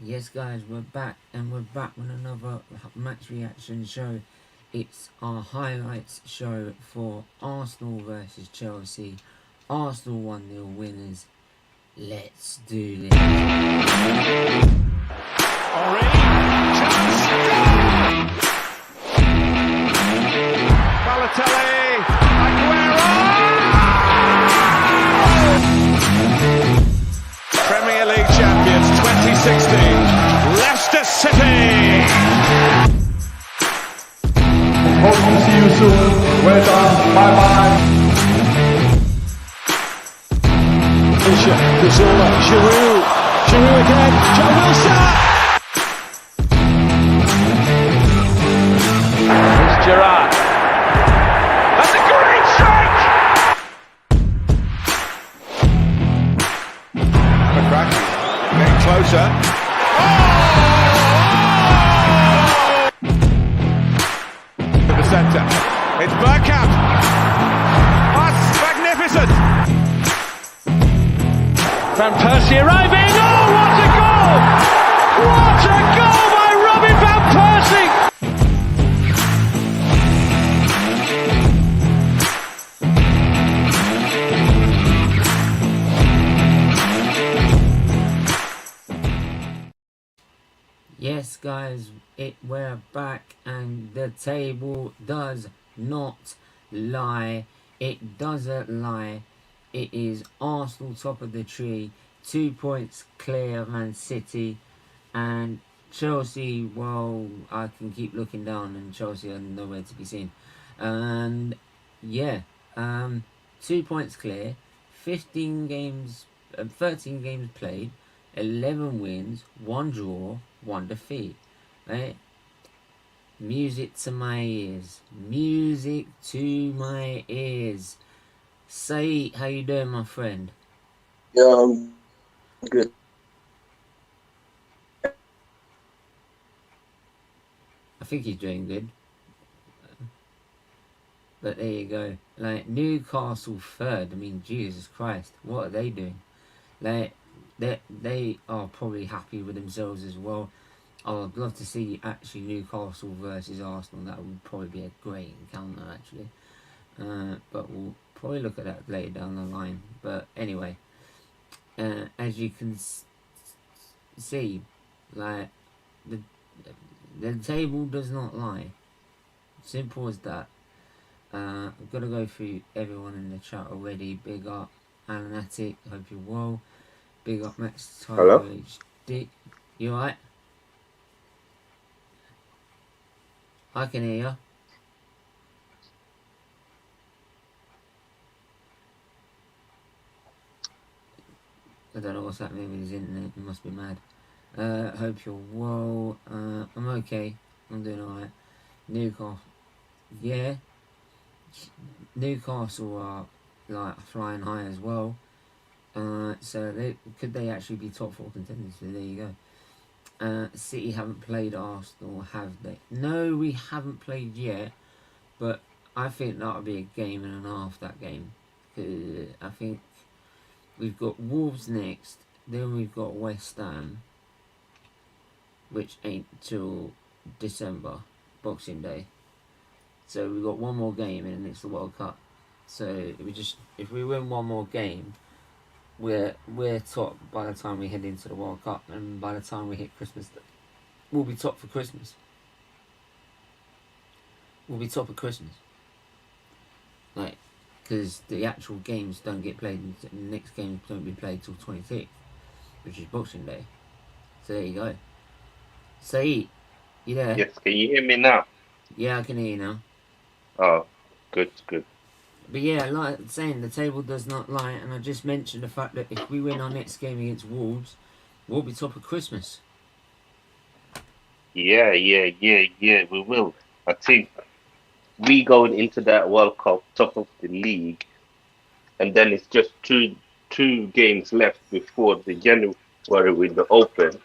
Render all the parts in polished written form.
Yes guys, we're back and we're back with another match reaction show. It's our highlights show for Arsenal versus Chelsea. Arsenal 1-0 winners. Let's do this. Balotelli, Aguero! Premier League champions 2016, Leicester City! Hope to see you soon. Well done. Bye-bye. Gazzola, Giroud again, Joe Wilson! Here's Gerrard. That's a great strike! McCracken getting closer. To the centre. It's Bergkamp. That's magnificent! Van Persie arriving. Oh, what a goal! What a goal by Robin Van Persie! Yes guys, we're back and the table does not lie. It doesn't lie. It is Arsenal top of the tree, 2 points clear of Man City, and Chelsea, well, I can keep looking down and Chelsea are nowhere to be seen. And yeah, 2 points clear, 13 games played, 11 wins, 1 draw, 1 defeat, right? Music to my ears. Music to my ears. Sait, how you doing, my friend? Yeah, I'm good. I think he's doing good. But there you go. Like, Newcastle third. I mean, Jesus Christ. What are they doing? Like, they are probably happy with themselves as well. I'd love to see actually Newcastle versus Arsenal. That would probably be a great encounter, actually. But we'll probably look at that later down the line. But anyway, as you can see, like, the table does not lie. Simple as that. I've got to go through everyone in the chat already. Big up Alan Attic, hope you're well. Big up Max Tyler HD. You alright? I can hear you. I don't know what's happening with his internet, he must be mad. Hope you're well. I'm okay, I'm doing alright. Newcastle, yeah. Newcastle are like flying high as well. So could they actually be top 4 contenders? So there you go. City haven't played Arsenal, have they? No, we haven't played yet, but I think that'll be a game and a half, that game. I think we've got Wolves next, then we've got West Ham, which ain't till December, Boxing Day. So we've got one more game and it's the World Cup. So if we win one more game, we're top by the time we head into the World Cup, and by the time we hit Christmas, we'll be top for Christmas. We'll be top of Christmas. Like, because the actual games don't get played, and the next games don't be played till 26th, which is Boxing Day. So there you go. Sait, you there? Yes, can you hear me now? Yeah, I can hear you now. Oh, good. But yeah, like I'm saying, the table does not lie, and I just mentioned the fact that if we win our next game against Wolves, we'll be top of Christmas. Yeah, we will. I think we going into that World Cup top of the league, and then it's just two games left before the January window open.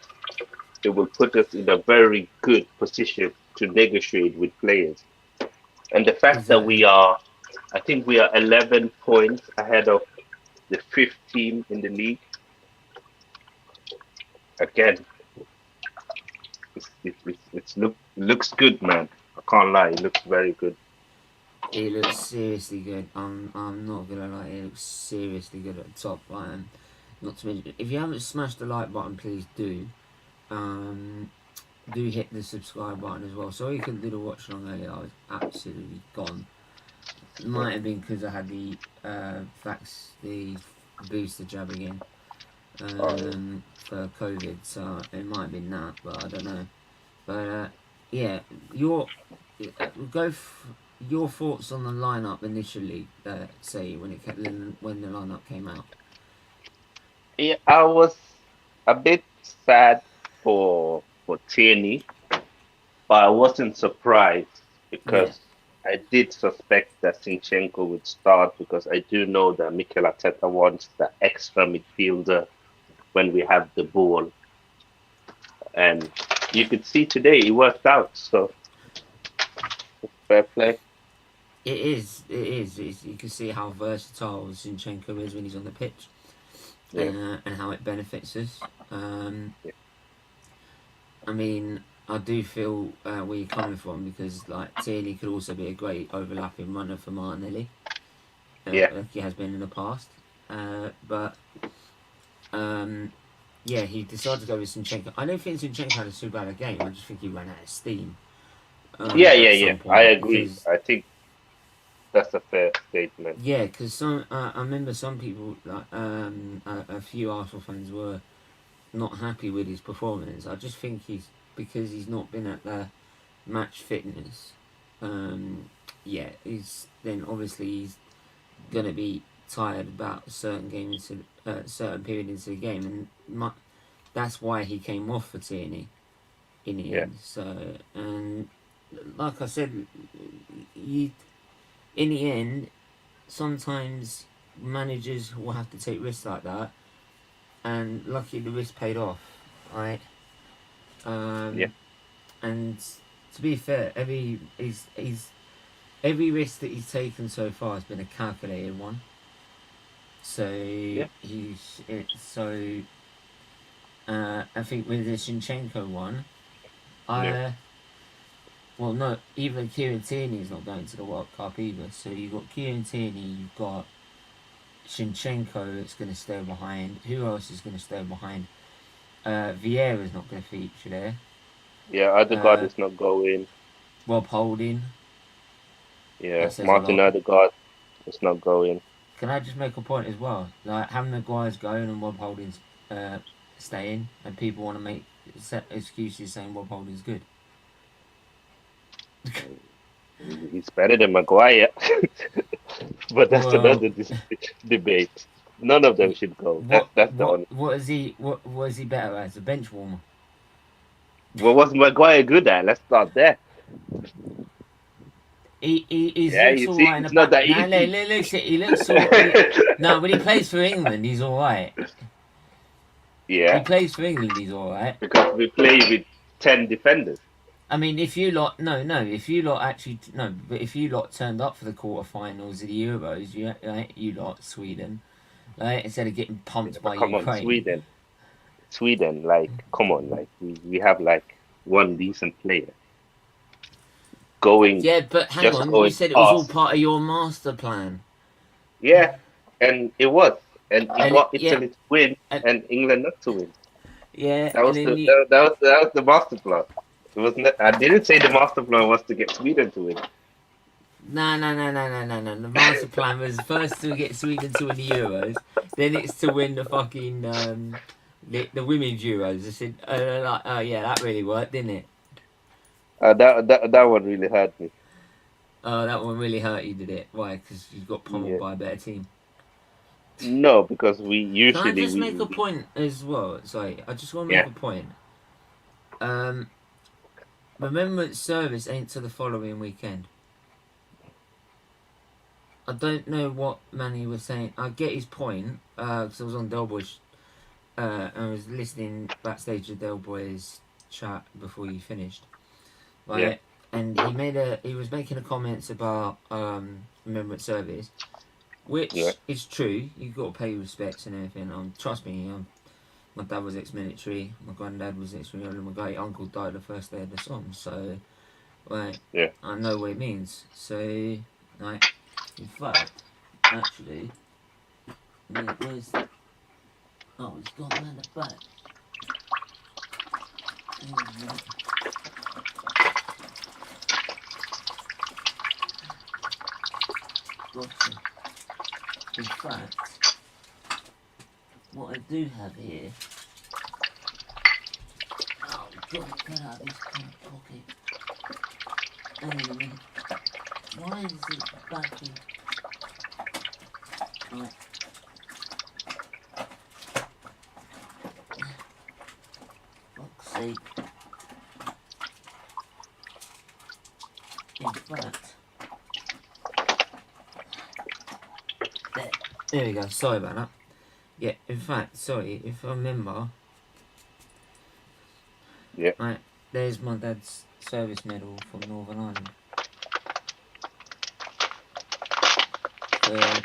It will put us in a very good position to negotiate with players. And the fact that I think we are 11 points ahead of the 5th team in the league. Again, looks good, man. I can't lie, it looks very good. It looks seriously good. I'm not gonna lie, it looks seriously good at the top. Not to mention, if you haven't smashed the like button, please do. Do hit the subscribe button as well. Sorry you couldn't do the watch along earlier. I was absolutely gone. It might have been because I had the booster jab again for COVID, so it might have been that, but I don't know. But yeah, your thoughts on the lineup initially, say when the lineup came out. Yeah, I was a bit sad for Tierney, but I wasn't surprised Yeah, because I did suspect that Zinchenko would start because I do know that Mikel Arteta wants the extra midfielder when we have the ball, and you could see today it worked out. So fair play. it is. You can see how versatile Zinchenko is when he's on the pitch, Yeah, and how it benefits us. yeah, I mean, I do feel where you're coming from because like Tierney could also be a great overlapping runner for Martinelli, yeah. like he has been in the past. But yeah, he decided to go with Zinchenko. I don't think Zinchenko had a super bad game. I just think he ran out of steam at Yeah. some I point agree. because I think that's a fair statement. yeah, because some I remember some people like a few Arsenal fans were not happy with his performance. I just think because he's not been at the match fitness. Yeah, then obviously he's gonna be tired about certain games, certain period into the game, and that's why he came off for Tierney in the Yeah, end. So, and like I said, you in the end, sometimes managers will have to take risks like that, and luckily the risk paid off, right? yeah, And to be fair, every risk that he's taken so far has been a calculated one. So yeah, I think with the Shinchenko one, yeah. well no, even Kieran Tierney is not going to the World Cup either. So you've got Kieran Tierney, you've got Shinchenko that's going to stay behind. Who else is going to stay behind? Vieira's not going to feature there. Yeah, Odegaard Uh, is not going. Rob Holding, Yeah, that says a Martin lot. Odegaard is not going. Can I just make a point as well? Like having the guys going and Rob Holding's staying, and people want to make excuses saying Rob Holding's good. He's better than Maguire, but that's Well, another debate. None of them should go. That's the only. what is he better as a bench warmer? What was Maguire good at? Let's start there. He Yeah, looks you see, alright in the it's not back. that Nah, easy. he looks all. No, when he plays for England, he's alright. He Yeah, plays for England, he's alright. because we play with 10 defenders. I mean, if you lot, if you lot actually, no, but if you lot turned up for the quarterfinals of the Euros, you lot, Sweden, like, instead of getting pumped by But come on, Ukraine. Sweden, like, come on, like, we have like one decent player going, Yeah, but hang just on, you going said it was all past. part of your master plan. Yeah, and it was, and it And got yeah, Italy to win and, and England not to win. yeah, That and was then the you, that was the master plan. It wasn't. I didn't say the master plan was to get Sweden to win. no. The master plan was first to get Sweden to win the Euros, then it's to win the fucking the women's Euros. I said, yeah, that really worked, didn't it? That one really hurt me. Oh, that one really hurt you, did it? Why? Because you got pummeled Yeah. by a better team. No, because we Can I usually just make a point as well? Sorry, I just want to make yeah. a point. Remembrance service ain't till the following weekend. I don't know what Manny was saying. I get his point, because I was on Del Boy's, I was listening backstage to Del Boy's chat before you finished. Right? Yeah. And he was making a comments about Remembrance service, which Yeah. is true. You've got to pay respects and everything. Trust me, my dad was ex-military, my granddad was ex-military, my great uncle died the first day of the song. So, like, Yeah. I know what it means. So, like, in fact, actually, where's... Oh, it's gone around the back. Hang on a minute. Gotcha. In fact, what I do have here... Oh, God, get out of this kind of pocket. Hang on a minute. Why is it backing? Right. Fuck's sake. In fact... There we go, sorry about that. Yeah, in fact, sorry, if I remember... Yeah. Right, there's my dad's service medal from Northern Ireland. I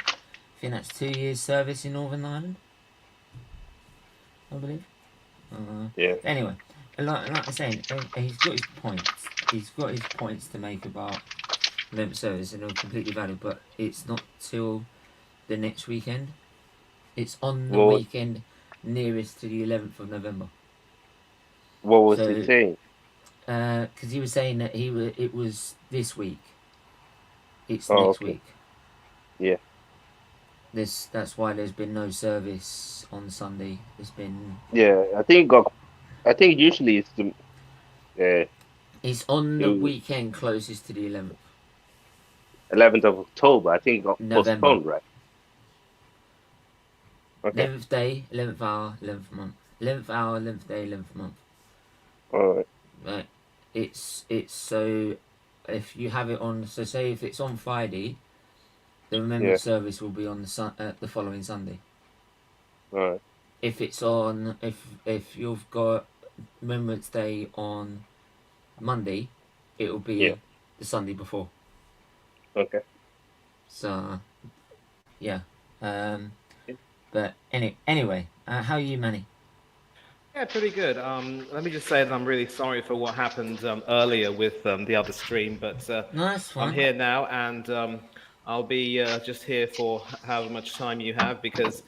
think that's 2 years service in Northern Ireland, I believe. Yeah. Anyway, like I'm saying, he's got his points. He's got his points to make about member service, and they're completely valid, but it's not till the next weekend. It's on the Well, weekend nearest to the 11th of November. what was he saying? Because he was saying that it was this week. It's Oh, next okay. week. Yeah. That's why there's been no service on Sunday. There's been... Yeah, I think usually it's the It's on the weekend closest to the 11th. 11th of October. I think it got November. postponed, right? Okay. 11th day, 11th hour, 11th month. 11th hour, 11th day, 11th month. Alright. Right. It's so if you have it on, so say if it's on Friday, the Remembrance service will be on the following Sunday. Alright. If it's on, if you've got Remembrance Day on Monday, it will be the Sunday before. Okay. So, yeah. But anyway, how are you, Manny? Yeah, pretty good. Let me just say that I'm really sorry for what happened earlier with the other stream, but No, that's fine. I'm here now, and I'll be just here for however much time you have, because,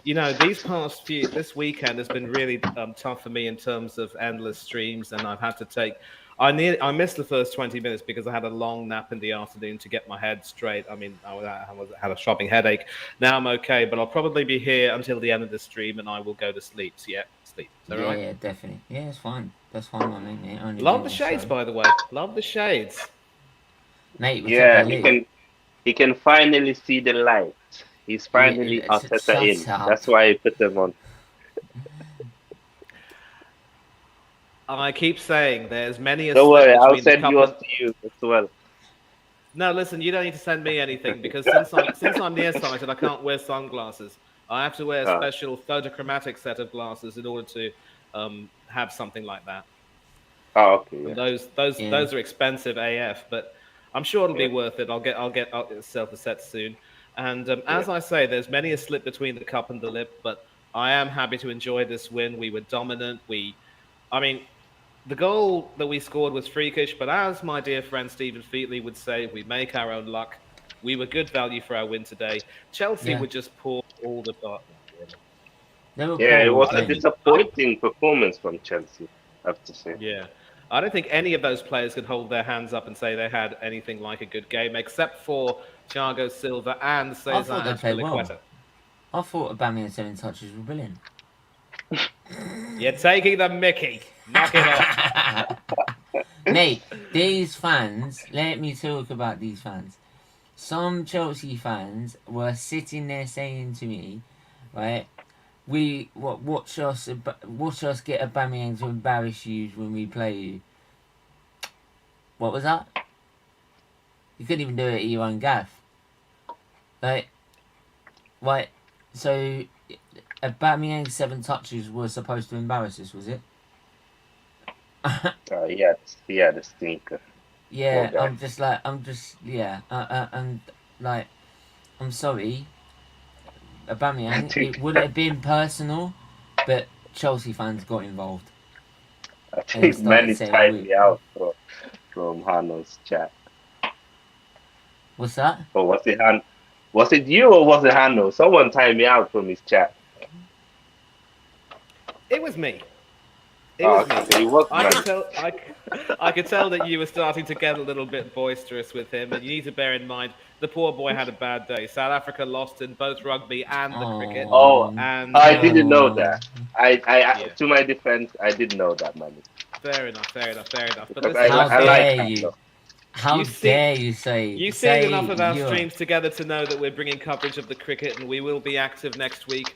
you know, this weekend has been really tough for me in terms of endless streams, and I've had to take... I missed the first 20 minutes because I had a long nap in the afternoon to get my head straight. I mean, I had a shopping headache. Now I'm okay, but I'll probably be here until the end of the stream, and I will go to sleep. So, yeah, sleep. Is that right? Yeah, definitely. Yeah, it's fine. That's fine, I mean. Yeah, Love the shades, by the way. Love the shades. Mate, Yeah, he can finally see the light. He's finally Arteta in. Up. That's why I put them on. I keep saying there's many a... Don't worry, I'll send yours to you as well. No, listen, you don't need to send me anything, because since I'm nearsighted, I can't wear sunglasses. I have to wear a special photochromatic set of glasses in order to have something like that. Oh, okay. Yeah. Those are expensive AF, but I'm sure it'll be worth it. I'll get myself a set soon. And as I say, there's many a slip between the cup and the lip, but I am happy to enjoy this win. We were dominant. I mean, the goal that we scored was freakish, but as my dear friend Stephen Featley would say, we make our own luck. We were good value for our win today. Chelsea would just pour all the buttons. Yeah, it was a disappointing performance from Chelsea, I have to say. Yeah. I don't think any of those players could hold their hands up and say they had anything like a good game, except for Thiago Silva and Cesar Azpilicueta. I thought Aubameyang's 7 touches were brilliant. You're taking the mickey. Knock it off. Mate, these fans, let me talk about these fans. Some Chelsea fans were sitting there saying to me, right, watch us get Aubameyang to embarrass you when we play you. What was that? You couldn't even do it at your own gaff. Right? So Aubameyang's 7 touches were supposed to embarrass us, was it? He had a stinker. Yeah, I'm sorry, Aubameyang. It would have been personal, but Chelsea fans got involved I and think started Manny saying, timed me out from Hano's chat. "What's that?" Or was it Han? Was it you or was it Hano? Someone timed me out from his chat. It was me. It Oh, was me. okay, so it was I Manny. could tell. I could tell that you were starting to get a little bit boisterous with him, and you need to bear in mind the poor boy had a bad day. South Africa lost in both rugby and the cricket, Oh Oh, and I didn't know no! that. I, yeah, to my defense, I didn't know that, Manny, fair enough, fair enough, fair enough. But because listen, How I like dare you? Hano. How you see, dare you say you've seen say enough of our you're streams together to know that we're bringing coverage of the cricket, and we will be active next week.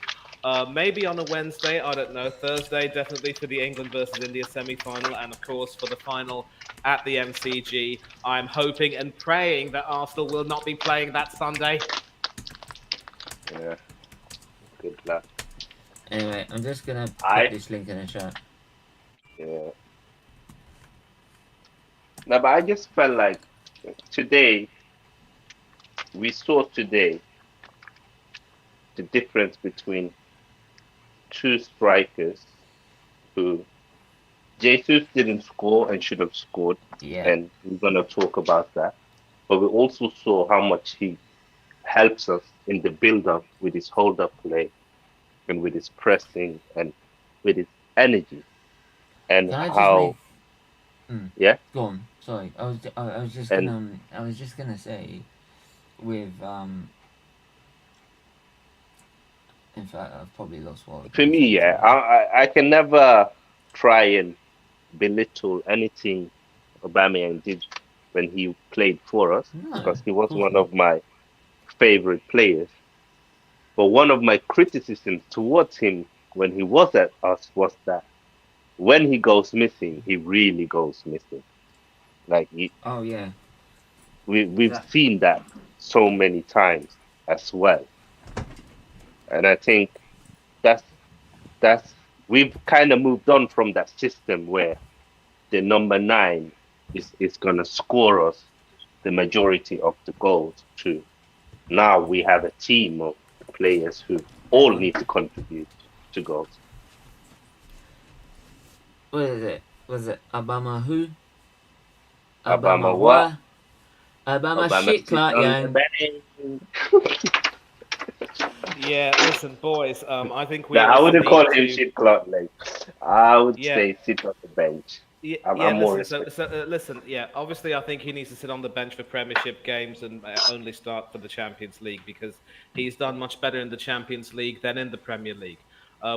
Maybe on a Wednesday, I don't know. Thursday, definitely for the England versus India semi-final, and of course for the final at the MCG. I'm hoping and praying that Arsenal will not be playing that Sunday. Yeah, good luck. anyway. I'm just gonna put I this link in the chat. yeah. No, but I just felt like today we saw today the difference between two strikers who Jesus didn't score and should have scored, Yeah, and we're gonna talk about that. But we also saw how much he helps us in the build-up with his hold-up play and with his pressing and with his energy and can I just make? how yeah Go on. Sorry, I was just and gonna say with In fact, I've probably lost what I was for gonna me, say to yeah, you. I can never try and belittle anything Aubameyang did when he played for us No, because he of was course one not. of my favorite players. But one of my criticisms towards him when he was at us was that when he goes missing, he really goes missing. Like Oh yeah, we've that seen that so many times as well, and I think that's that's we've kind of moved on from that system where the number nine is gonna score us the majority of the goals. To now we have a team of players who all Evan. need to contribute to goals. What is it? Was it Obama who? Obama Obama what? what? Obama Obama shit sit clock on the yang. bench. Yeah, listen, boys. I think we Now, I also wouldn't need call him to. shit clock, like I would Yeah, say sit on the bench. yeah, I'm yeah. more Listen, so, respectful. listen. Yeah, obviously, I think he needs to sit on the bench for Premiership games and only start for the Champions League because he's done much better in the Champions League than in the Premier League.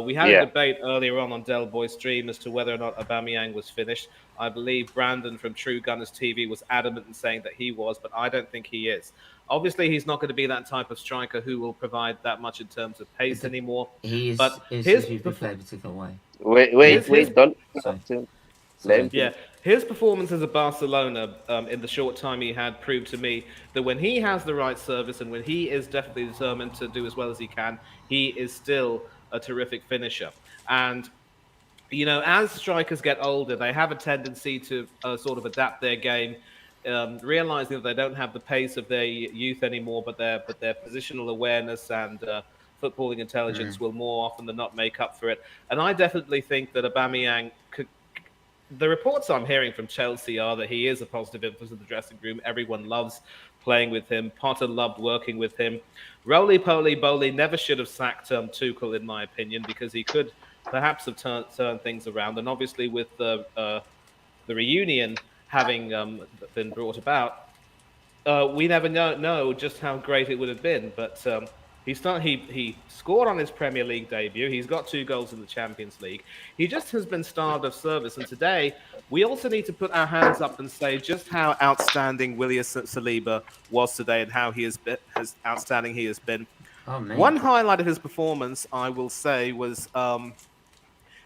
We had a Yeah, debate earlier on Del Boy's stream as to whether or not Aubameyang was finished. I believe Brandon from True Gunners TV was adamant in saying that he was, but I don't think he is. Obviously, he's not going to be that type of striker who will provide that much in terms of It pace dep- anymore. he But is his if you play a particular way. wait, his don't Sorry, interrupt him. Let him sorry. Yeah, finish. his performance as a Barcelona in the short time he had proved to me that when he has the right service and when he is definitely determined to do as well as he can, he is still a terrific finisher. And as strikers get older, they have a tendency to sort of adapt their game, realizing that they don't have the pace of their youth anymore, but their positional awareness and footballing intelligence will more often than not make up for it. And I definitely think that Aubameyang could. The reports I'm hearing from Chelsea are that he is a positive influence in the dressing room. Everyone loves playing with him. Potter loved working with him. Roly Poly Bowley never should have sacked Tuchel, in my opinion, because he could perhaps have turned things around. And obviously, with the reunion having been brought about, we never know just how great it would have been. But he scored on his Premier League debut. He's got 2 goals in the Champions League. He just has been starved of service. And today, we also need to put our hands up and say just how outstanding William Saliba was today and how as outstanding he has been. Oh mate. One highlight of his performance, I will say, was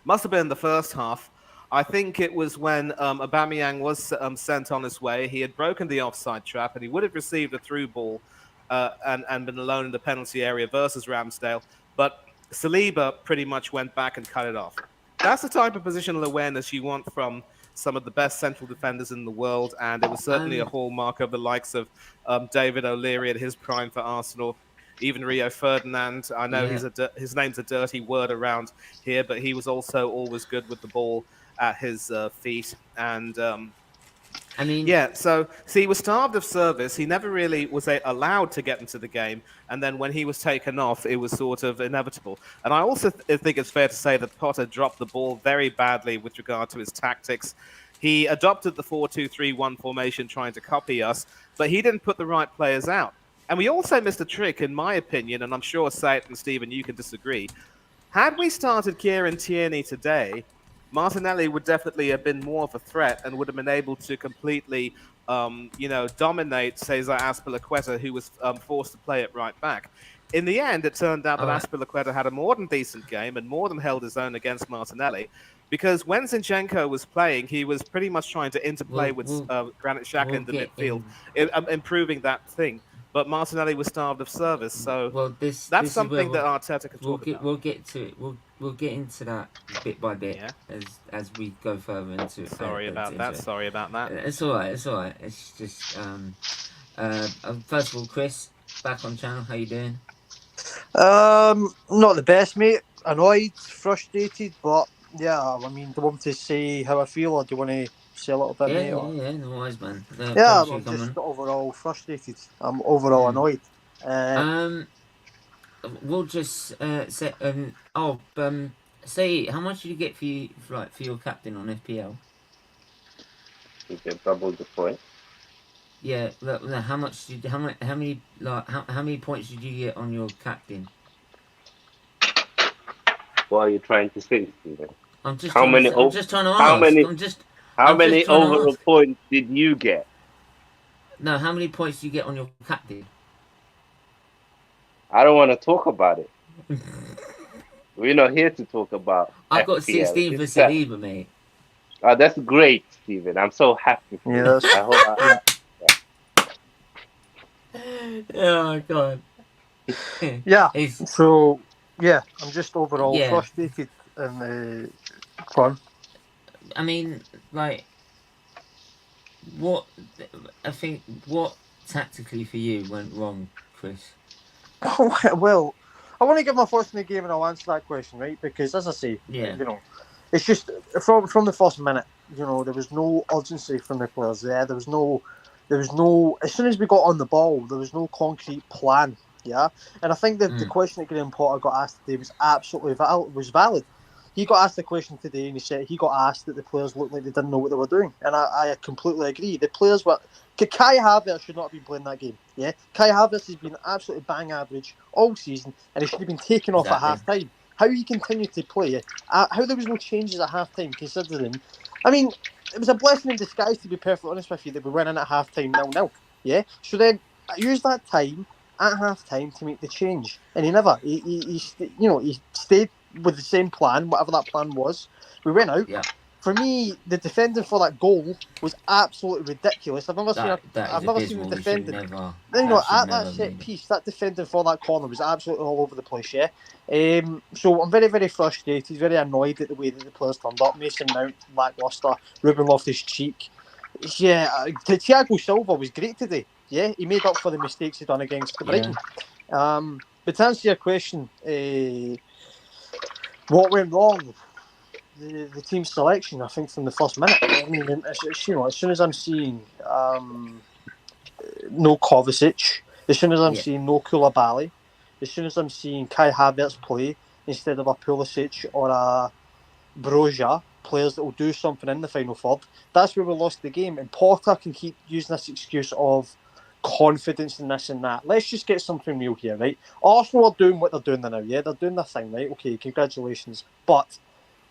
must have been in the first half. I think it was when Aubameyang was sent on his way. He had broken the offside trap and he would have received a through ball and been alone in the penalty area versus Ramsdale. But Saliba pretty much went back and cut it off. That's the type of positional awareness you want from some of the best central defenders in the world. And it was certainly a Um, hallmark of the likes of David O'Leary at his prime for Arsenal. even Rio Ferdinand. I know his name's a dirty word around here, but he was also always good with the ball at his feet. And I mean, yeah, so see, he was starved of service. He never really was allowed to get into the game, and then when he was taken off, it was sort of inevitable. And I also think it's fair to say that Potter dropped the ball very badly with regard to his tactics. He adopted the 4-2-3-1 formation, trying to copy us, but he didn't put the right players out. And we also missed a trick, in my opinion, and I'm sure Sait and Stephen, you can disagree. Had we started Kieran Tierney today, Martinelli would definitely have been more of a threat and would have been able to completely, dominate Cesar Azpilicueta, who was forced to play at right back. In the end, it turned out that Azpilicueta had a more than decent game and more than held his own against Martinelli, because when Zinchenko was playing, he was pretty much trying to interplay with Granit Xhaka in the midfield, improving that thing. But Martinelli was starved of service, so that's something that Arteta can talk about. We'll get to it. We'll get into that bit by bit as we go further into it. Sorry about that. It's all right. It's just first of all, Chris, back on channel. How you doing? Not the best, mate. Annoyed, frustrated, but yeah. I mean, do you want me to say how I feel, or do you want to say a little bit, mate? Yeah, no worries, man. I'm just overall frustrated. I'm overall annoyed. We'll just say, say, how much did you get for your captain on FPL? You get double the point. Yeah, how many points did you get on your captain? What are you trying to say, Stephen? I'm just trying to ask. How many overall points did you get? No, how many points did you get on your captain? I don't want to talk about it. We're not here to talk about I've got 16 for Saliba, mate. Oh, that's great, Stephen. I'm so happy for you. Oh, God. So, I'm just overall frustrated and fun. I mean, like, what tactically for you went wrong, Chris? Well, I want to give my thoughts in the game and I'll answer that question, right? Because as I say, it's just from the first minute, there was no urgency from the players there. There was no. As soon as we got on the ball, there was no concrete plan. Yeah, and I think the question that Graham Potter got asked today was absolutely valid. He got asked the question today, and he said he got asked that the players looked like they didn't know what they were doing, and I completely agree. The players were. Kai Havertz should not have been playing that game. Yeah, Kai Havertz has been absolutely bang average all season, and he should have been taken off at half time. How he continued to play, how there was no changes at half time, considering. I mean, it was a blessing in disguise, to be perfectly honest with you, that we went in at half time 0-0. Yeah, so then I used that time at half time to make the change, and he never. He stayed with the same plan, whatever that plan was. We went out. Yeah. For me, the defending for that goal was absolutely ridiculous. I've never seen the defending. At that set piece, that defending for that corner was absolutely all over the place. Yeah. So I'm very, very frustrated, very annoyed at the way that the players turned up. Mason Mount, lacklustre. Ruben Loftus-Cheek. Yeah, Thiago Silva was great today. Yeah, he made up for the mistakes he done against Brighton. But to answer your question, what went wrong? The team selection, I think, from the first minute. I mean, as soon as I'm seeing no Kovacic, as soon as I'm seeing no Koulibaly, as soon as I'm seeing Kai Havertz play instead of a Pulisic or a Broja, players that will do something in the final third, that's where we lost the game. And Potter can keep using this excuse of confidence in this and that. Let's just get something real here, right? Arsenal are doing what they're doing now, yeah? They're doing their thing, right? Okay, congratulations. But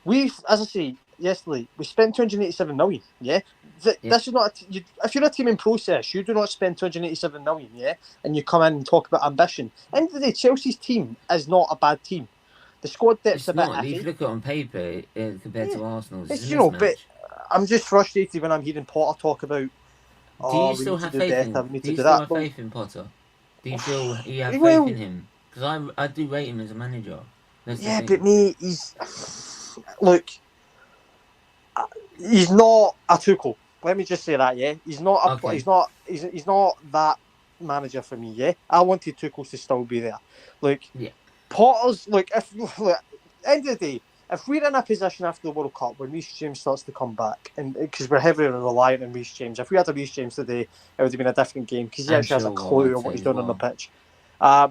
as I say yesterday, we spent 287 million, yeah? This is not... if you're a team in process, you do not spend 287 million, yeah? And you come in and talk about ambition. End of the day, Chelsea's team is not a bad team. The squad depth's a bit iffy. If you look at it on paper compared to Arsenal's, but I'm just frustrated when I'm hearing Potter talk about... Do you still have faith in Potter? Do you feel you have faith in him? Because I do rate him as a manager. But me, he's... Look, he's not a Tuchel. Let me just say that, yeah. He's not. He's not that manager for me. Yeah, I wanted Tuchel to still be there. Like, Yeah. Potter's like end of the day, if we're in a position after the World Cup when Reece James starts to come back, and because we're heavily reliant on Reece James, if we had a Reece James today, it would have been a different game because he And actually has a Chilwell, clue I'd on what say he's as doing on the well. pitch.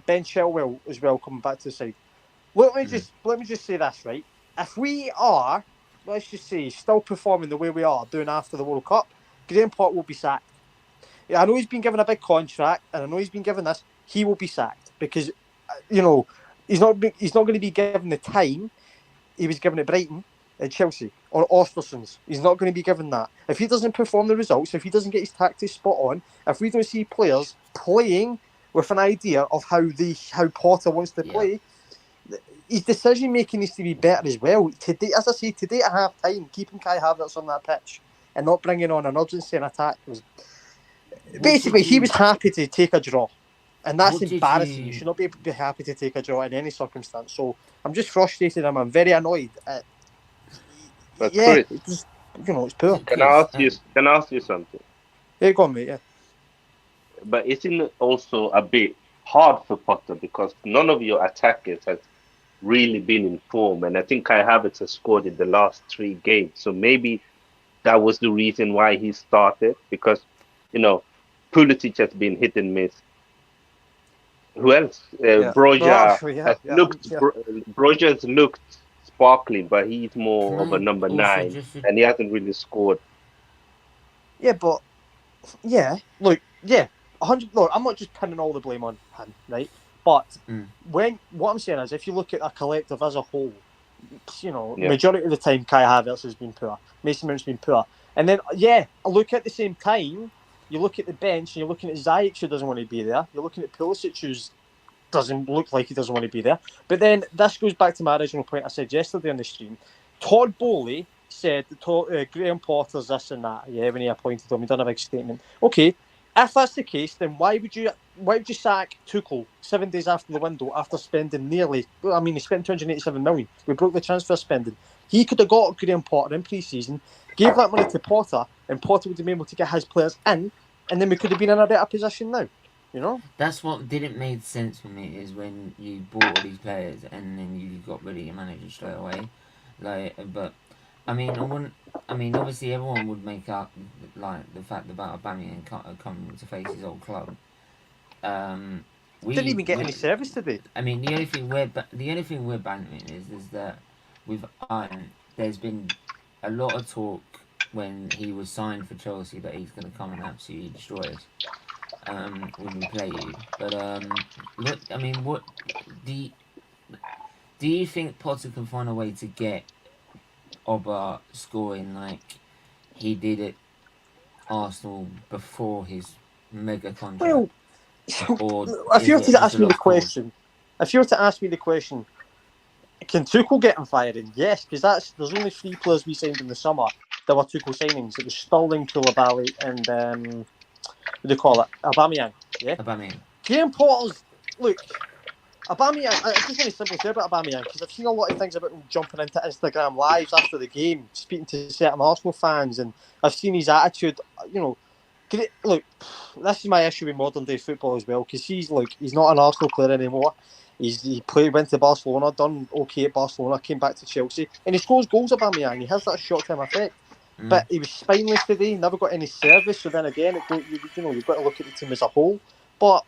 Ben Chilwell as well coming back to the side. Let me just say this, right? If we are, let's just say, still performing the way we are doing after the World Cup, Graham Potter will be sacked. Yeah, I know he's been given a big contract, and I know he's been given this. He will be sacked because, he's not going to be given the time he was given at Brighton, at Chelsea, or Ostersons. He's not going to be given that. If he doesn't perform the results, if he doesn't get his tactics spot on, if we don't see players playing with an idea of how Potter wants to play, his decision making needs to be better as well. Today, as I say, today at half time, keeping Kai Havertz on that pitch and not bringing on an urgency and attack was basically he was happy to take a draw. And that's embarrassing. You should not be happy to take a draw in any circumstance. So I'm just frustrated. I'm very annoyed. But Yeah, Chris, it's just, it's poor. can I ask you something? Yeah, go on, mate. Yeah. But isn't it also a bit hard for Potter because none of your attackers has really been in form, and I think Kai Havertz has scored in the last 3 games. So maybe that was the reason why he started because Pulisic has been hit and miss. Who else? Broja has looked sparkling, but he's more of a number 9, and he hasn't really scored. Yeah, but look, 100. Look, I'm not just pinning all the blame on him, right? But what I'm saying is, if you look at a collective as a whole, majority of the time Kai Havertz has been poor, Mason Mount's been poor, and then I look at the same time. You look at the bench and you're looking at Sait, who doesn't want to be there. You're looking at Pulisic, who doesn't look like he doesn't want to be there. But then this goes back to my original point I said yesterday on the stream. Todd Bowley said Graham Potter's this and that. Yeah, when he appointed him, he done a big statement. Okay, if that's the case, then why would you sack Tuchel 7 days after the window after spending he spent 287 million. We broke the transfer spending. He could have got Graham Potter in pre-season, gave that money to Potter, and Potter would have been able to get his players in, and then we could have been in a better position now. That's what didn't make sense for me is when you bought all these players and then you got rid of your manager straight away. Obviously everyone would make up the fact about Aubameyang coming to face his old club. We didn't even get any service today. I mean, the only thing we're bantering is that with Iron, there's been a lot of talk when he was signed for Chelsea that he's going to come and absolutely destroy us. When we play you, but what do you think Potter can find a way to get Oba scoring like he did at Arsenal before his mega contract? If you were to ask me the question, can Tuchel get him firing? Yes, because there's only 3 players we signed in the summer that were Tuchel signings. It was Sterling, Koulibaly, and what do you call it? Aubameyang. Yeah. Aubameyang. Graham Potter's Aubameyang. I just want to simply say about Aubameyang because I've seen a lot of things about him jumping into Instagram lives after the game, speaking to certain Arsenal fans, and I've seen his attitude. Look, this is my issue with modern day football as well because he's not an Arsenal player anymore. Went to Barcelona, done okay at Barcelona, came back to Chelsea, and he scores goals. Aubameyang. He has that short-term effect. But he was spineless today, never got any service. So then again, you've got to look at the team as a whole. But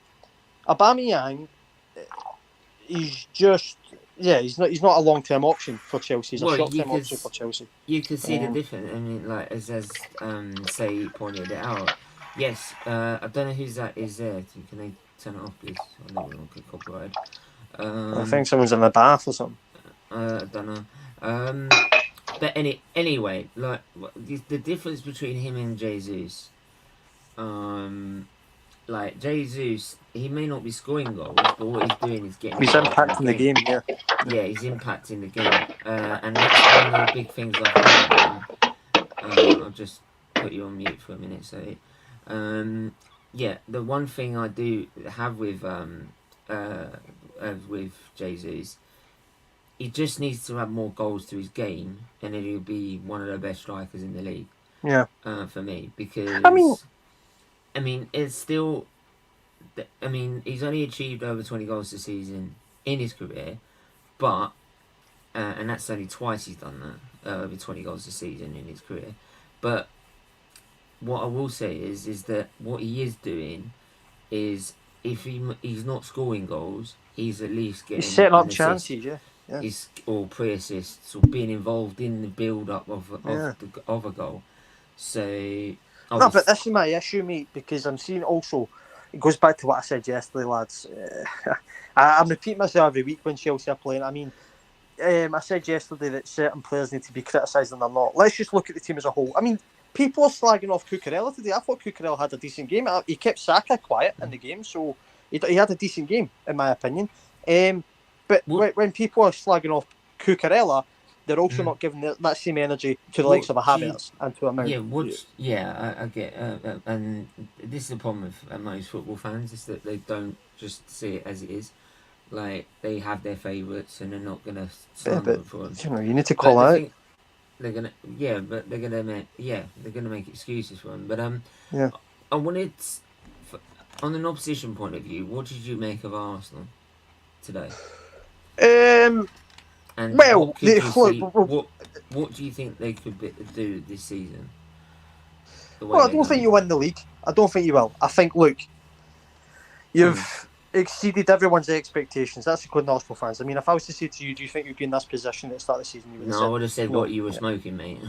Aubameyang, he's not a long-term option for Chelsea. He's a short-term option for Chelsea. You can see the difference. I mean, as Sait pointed it out. Yes, I don't know whose that is there. Can they turn it off, please? I don't want to get copyrighted. I think someone's in the bath or something. I don't know. But anyway, the difference between him and Jesus, Jesus, he may not be scoring goals, but what he's doing is getting. He's impacting the game, yeah. Yeah, he's impacting the game, and that's one of the big things I've heard. I'll just put you on mute for a minute, so. The one thing I do have with Jesus. He just needs to add more goals to his game, and then he'll be one of the best strikers in the league. Yeah. For me, because it's still I mean, he's only achieved over 20 goals this season in his career, but and that's only twice he's done that, over 20 goals this season in his career. But what I will say is that what he is doing is, if he's not scoring goals, he's at least getting He's setting up an assist. chances, yeah. He's, or pre-assists, or being involved in the build-up of a goal. So no, but this is my issue, mate, because I'm seeing also, it goes back to what I said yesterday, lads. I'm repeating myself every week when Chelsea are playing. I mean, I said yesterday that certain players need to be criticised and they're not. Let's just look at the team as a whole. I mean, people are slagging off Cucurella today. I thought Cucurella had a decent game. He kept Saka quiet in the game, so he had a decent game, in my opinion. But when people are slagging off Cucurella, they're also not giving that same energy to the likes of a Havertz and to a Mount. I get, and this is the problem with most football fans, is that they don't just see it as it is. Like, they have their favourites and they're not gonna slander them for them. You know, you need to call out. They're gonna, but they're gonna make excuses for them. But I wanted, on an opposition point of view, what did you make of Arsenal today? And well, what do you think they could do this season? Well, I don't think you win the league. I don't think you will. I think, look, you've exceeded everyone's expectations. That's good Arsenal fans. I mean, if I was to say to you, do you think you'd be in this position at the start of the season? You would have I would have said what you were smoking, mate.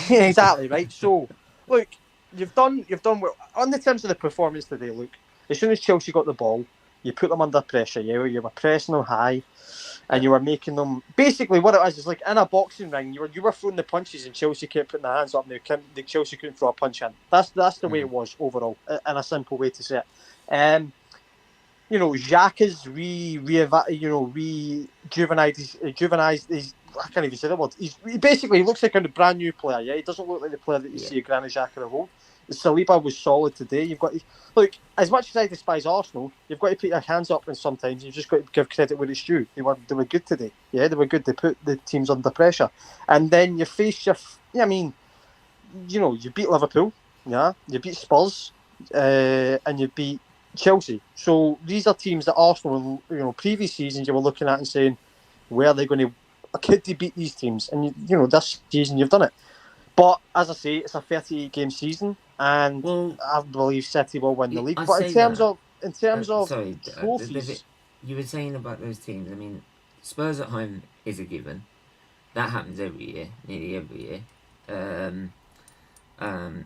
Yeah, exactly, right? So, look, you've done well. On the terms of the performance today, look, as soon as Chelsea got the ball, you put them under pressure. You were pressing them high, and you were making them. Basically, what it is like in a boxing ring. You were throwing the punches, and Chelsea kept putting their hands up. And Chelsea couldn't throw a punch in. That's the way it was overall, in a simple way to say it. You know, Jacques has rejuvenized his. I can't even say the word. He basically looks like a brand new player. Yeah, he doesn't look like the player that you see a Granit Xhaka of old. Saliba was solid today. You've got look, as much as I despise Arsenal, you've got to put your hands up, and sometimes you've just got to give credit where it's due. They were good today. Yeah, they were good. They put the teams under pressure, and then you face I mean, you know, you beat Liverpool. Yeah, you beat Spurs, and you beat Chelsea. So these are teams that Arsenal, you know, previous seasons you were looking at and saying, where are they going to? Could they beat these teams? And you know, this season you've done it. But as I say, it's a 38-game season, and I believe City will win the league. But in terms of trophies, you were saying about those teams. I mean, Spurs at home is a given. That happens every year, nearly every year.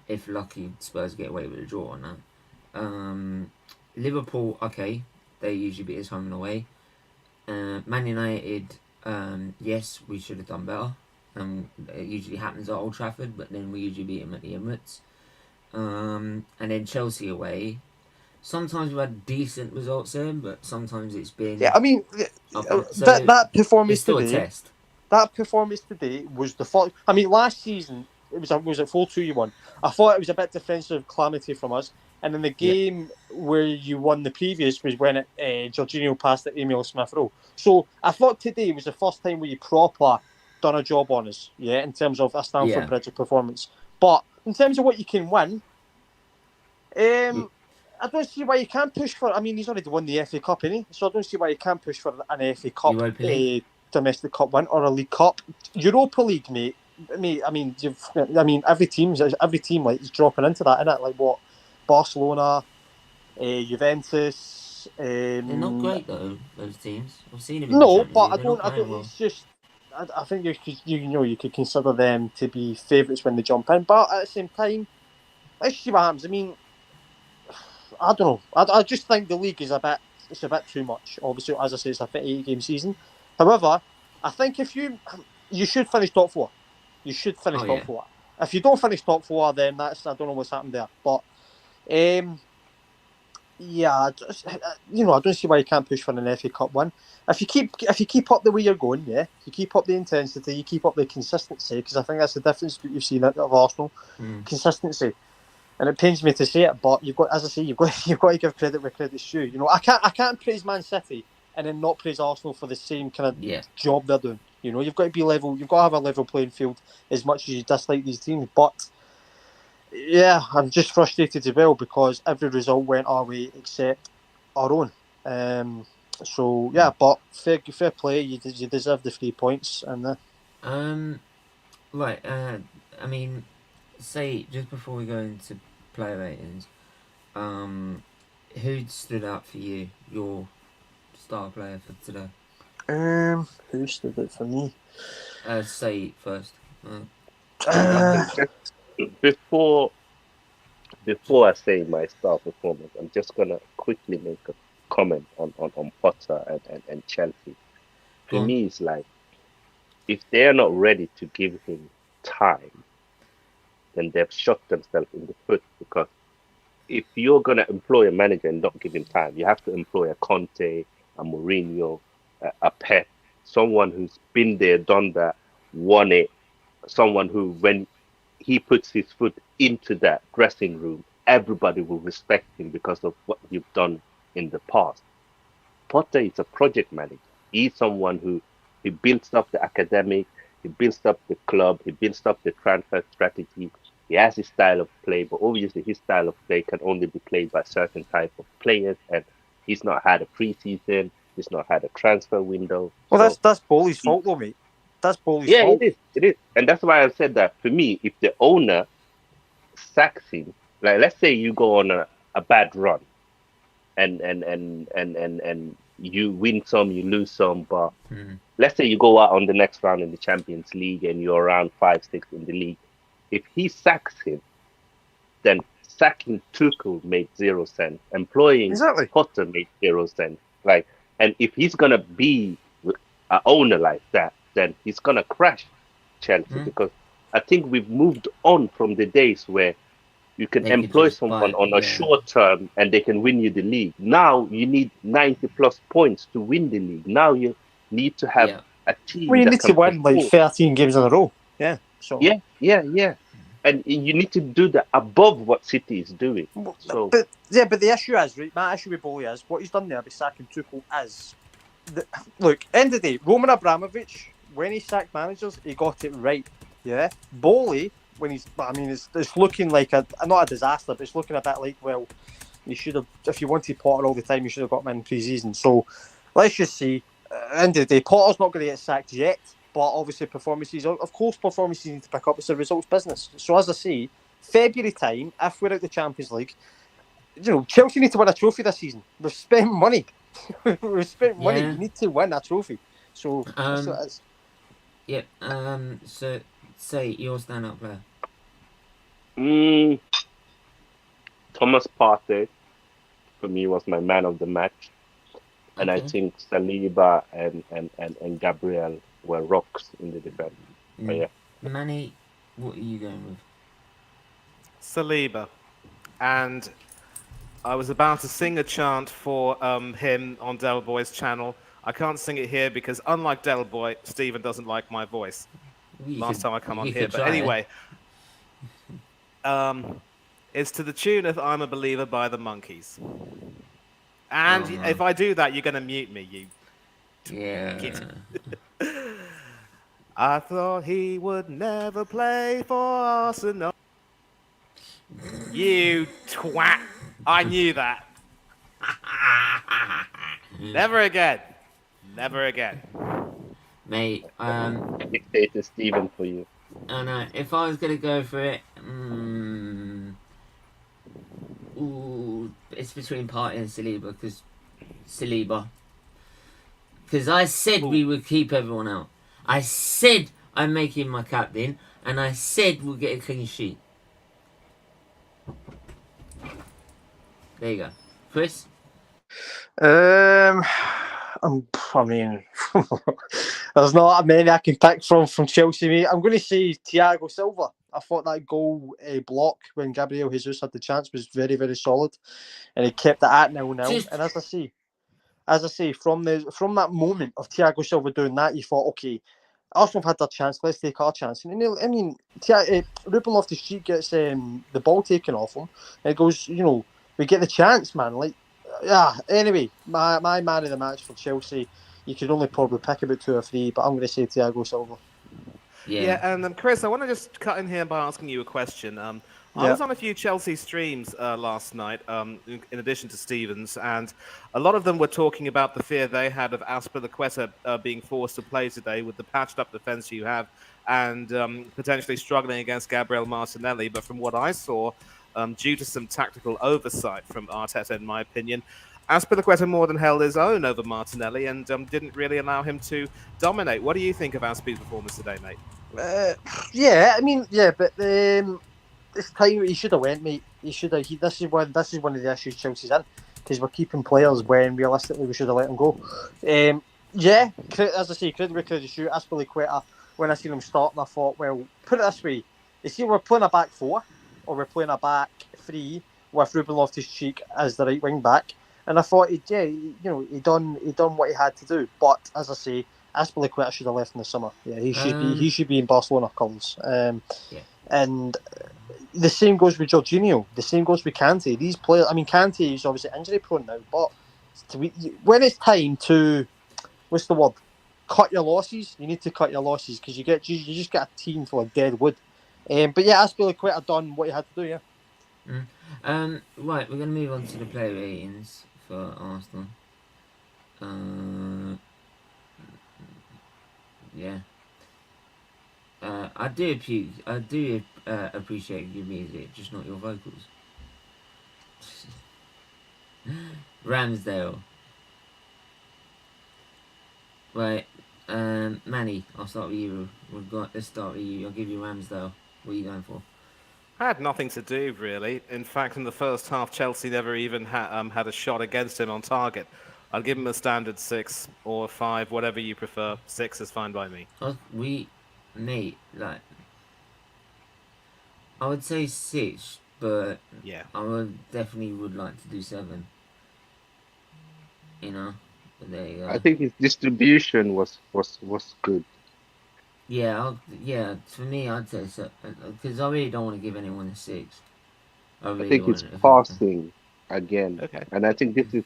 If lucky, Spurs get away with a draw on that. Liverpool, okay, they usually beat us home and away. Man United, yes, we should have done better. It usually happens at Old Trafford, but then we usually beat them at the Emirates. And then Chelsea away. Sometimes we've had decent results there, but sometimes it's been... Yeah, I mean, that performance today... That performance today was the fault. I mean, last season, it was at 4-2 you won. I thought it was a bit defensive calamity from us. And in the game where you won the previous was when Jorginho passed at Emil Smith-Rowe. So I thought today was the first time where you proper done a job on us, in terms of a Stamford Bridge performance. But in terms of what you can win, I don't see why you can't push for... I mean, he's already won the FA Cup, innit? So I don't see why you can't push for an FA Cup, domestic cup win, or a League Cup. Europa League, mate. I mean, every team like is dropping into that, innit? Like what? Barcelona, Juventus. They're not great though. Those teams. I've seen them. No, but I don't. Well. It's just. I think you could consider them to be favourites when they jump in, but at the same time, let's see what happens. I mean, I don't know. I just think the league is a bit too much. Obviously, as I say, it's a 38-game season. However, I think if you should finish top 4. You should finish top 4. If you don't finish top 4, then I don't know what's happened there. But I don't see why you can't push for an FA Cup win. If you keep up the way you're going, you keep up the intensity, you keep up the consistency, because I think that's the difference that you've seen out of Arsenal, consistency. And it pains me to say it, but you've got to give credit where credit's due. You know, I can't praise Man City and then not praise Arsenal for the same kind of job they're doing. You know, you've got to be level. You've got to have a level playing field as much as you dislike these teams. But I'm just frustrated as well because every result went our way except our own. So yeah, but fair play. You deserve the 3 points, and Right. I mean, say just before we go into player ratings, who stood out for you? Your star player for today? who stood out for me? Say first. Before I say my star performance, I'm just gonna quickly make a comment on Potter and Chelsea. Go For on. me, it's like if they're not ready to give him time, then they've shot themselves in the foot. Because if you're gonna employ a manager and not give him time, you have to employ a Conte, a Mourinho, a Pep, someone who's been there, done that, won it, someone who, when he puts his foot into that dressing room, everybody will respect him because of what you've done in the past. Potter is a project manager. He's someone who he builds up the academic, he builds up the club, he builds up the transfer strategy. He has his style of play, but obviously his style of play can only be played by certain type of players, and he's not had a preseason, he's not had a transfer window. well, So that's Bowley's fault, though, mate. That's Bowley's yeah, fault. it is, and that's why I said that. For me, if the owner sacks him, like let's say you go on a bad run, and you win some, you lose some, but let's say you go out on the next round in the Champions League and you're around 5-6 in the league. If he sacks him, then sacking Tuchel made 0 sense. Employing Exactly. Potter made 0 sense. Like, and if he's gonna be an owner like that, then he's gonna crash Chelsea, because I think we've moved on from the days where you can employ someone on a short term and they can win you the league. Now you need 90 plus points to win the league. Now you need to have a team We that need can to win like 13 games in a row. Yeah. So yeah. And you need to do that above what City is doing. So, but the issue is, right, my issue with Bowley is what he's done there by sacking Tuchel is look, end of the day, Roman Abramovich, when he sacked managers, he got it right. Yeah. Bowley, when he's, I mean, it's looking like not a disaster, but it's looking a bit like, well, you should have, if you wanted Potter all the time, you should have got him in pre-season. So let's just see, end of the day, Potter's not going to get sacked yet, but obviously performances need to pick up. It's a results business. So as I say, February time, if we're out the Champions League, Chelsea need to win a trophy this season. We've spent money. We've spent money. You need to win a trophy. So that's what it is. Yep. So say your stand-up player. Thomas Partey for me was my man of the match, and I think Saliba and Gabriel were rocks in the defense. But yeah, Manny, what are you going with? Saliba, and I was about to sing a chant for him on Del Boy's channel. I can't sing it here because, unlike Del Boy, Stephen doesn't like my voice. Last time I come on here, but anyway, it's to the tune of "I'm a Believer" by the Monkees. And if I do that, you're going to mute me, you. Yeah. I thought he would never play for Arsenal. You twat! I knew that. Never again. Never again. Mate, I dictated Stephen for you. I know. If I was gonna go for it, it's between Partey and Saliba, because I said we would keep everyone out. I said I'm making my captain, and I said we'll get a clean sheet. There you go, Chris. I mean, there's not many I can pick from Chelsea, mate. I'm going to say Thiago Silva. I thought that goal block when Gabriel Jesus had the chance was very, very solid, and he kept it at 0-0. And as I say, from that moment of Thiago Silva doing that, you thought, okay, Arsenal have had their chance. Let's take our chance. And I mean, Ruben Loftus-Cheek gets the ball taken off him, and it goes, we get the chance, man. Like, yeah. Anyway, my man of the match for Chelsea, you could only probably pick about 2 or 3, but I'm going to say Thiago Silva. Yeah, and Chris, I want to just cut in here by asking you a question. I was on a few Chelsea streams last night, in addition to Stevens, and a lot of them were talking about the fear they had of Azpilicueta being forced to play today with the patched-up defence you have, and potentially struggling against Gabriel Martinelli. But from what I saw, due to some tactical oversight from Arteta, in my opinion, Azpilicueta more than held his own over Martinelli and didn't really allow him to dominate. What do you think of Azpi's performance today, mate? Yeah, I mean, yeah, but this time he should have went, mate. He should have. This is one of the issues Chelsea's in, because we're keeping players when realistically we should have let them go. Yeah, as I say, credit where credit's due. Azpilicueta, when I seen him starting, I thought, well, put it this way: you see, we're playing a back four, or we're playing a back three with Ruben Loftus-Cheek as the right wing back, and I thought, he done what he had to do. But as I say, Azpilicueta should have left in the summer. Yeah, he should be in Barcelona colours. And the same goes with Jorginho. The same goes with Kante. These players, I mean, Kante is obviously injury prone now, but when it's time to, what's the word? Cut your losses. You need to cut your losses, because you just get a team full of dead wood. But yeah, Azpilicueta done what he had to do. Yeah. Right, we're going to move on to the player ratings for Arsenal. Yeah. I do appreciate your music, just not your vocals. Ramsdale. Right, Manny, I'll start with you. Let's start with you. I'll give you Ramsdale. What are you going for? I had nothing to do, really. In fact, in the first half, Chelsea never even had a shot against him on target. I'll give him a standard 6 or 5, whatever you prefer. 6 is fine by me. I would say 6, but yeah, I definitely would like to do 7. You know, but there you go. I think his distribution was good. Yeah, for me, I'd say so, because I really don't want to give anyone a 6. I think it's passing again. Okay. And I think this is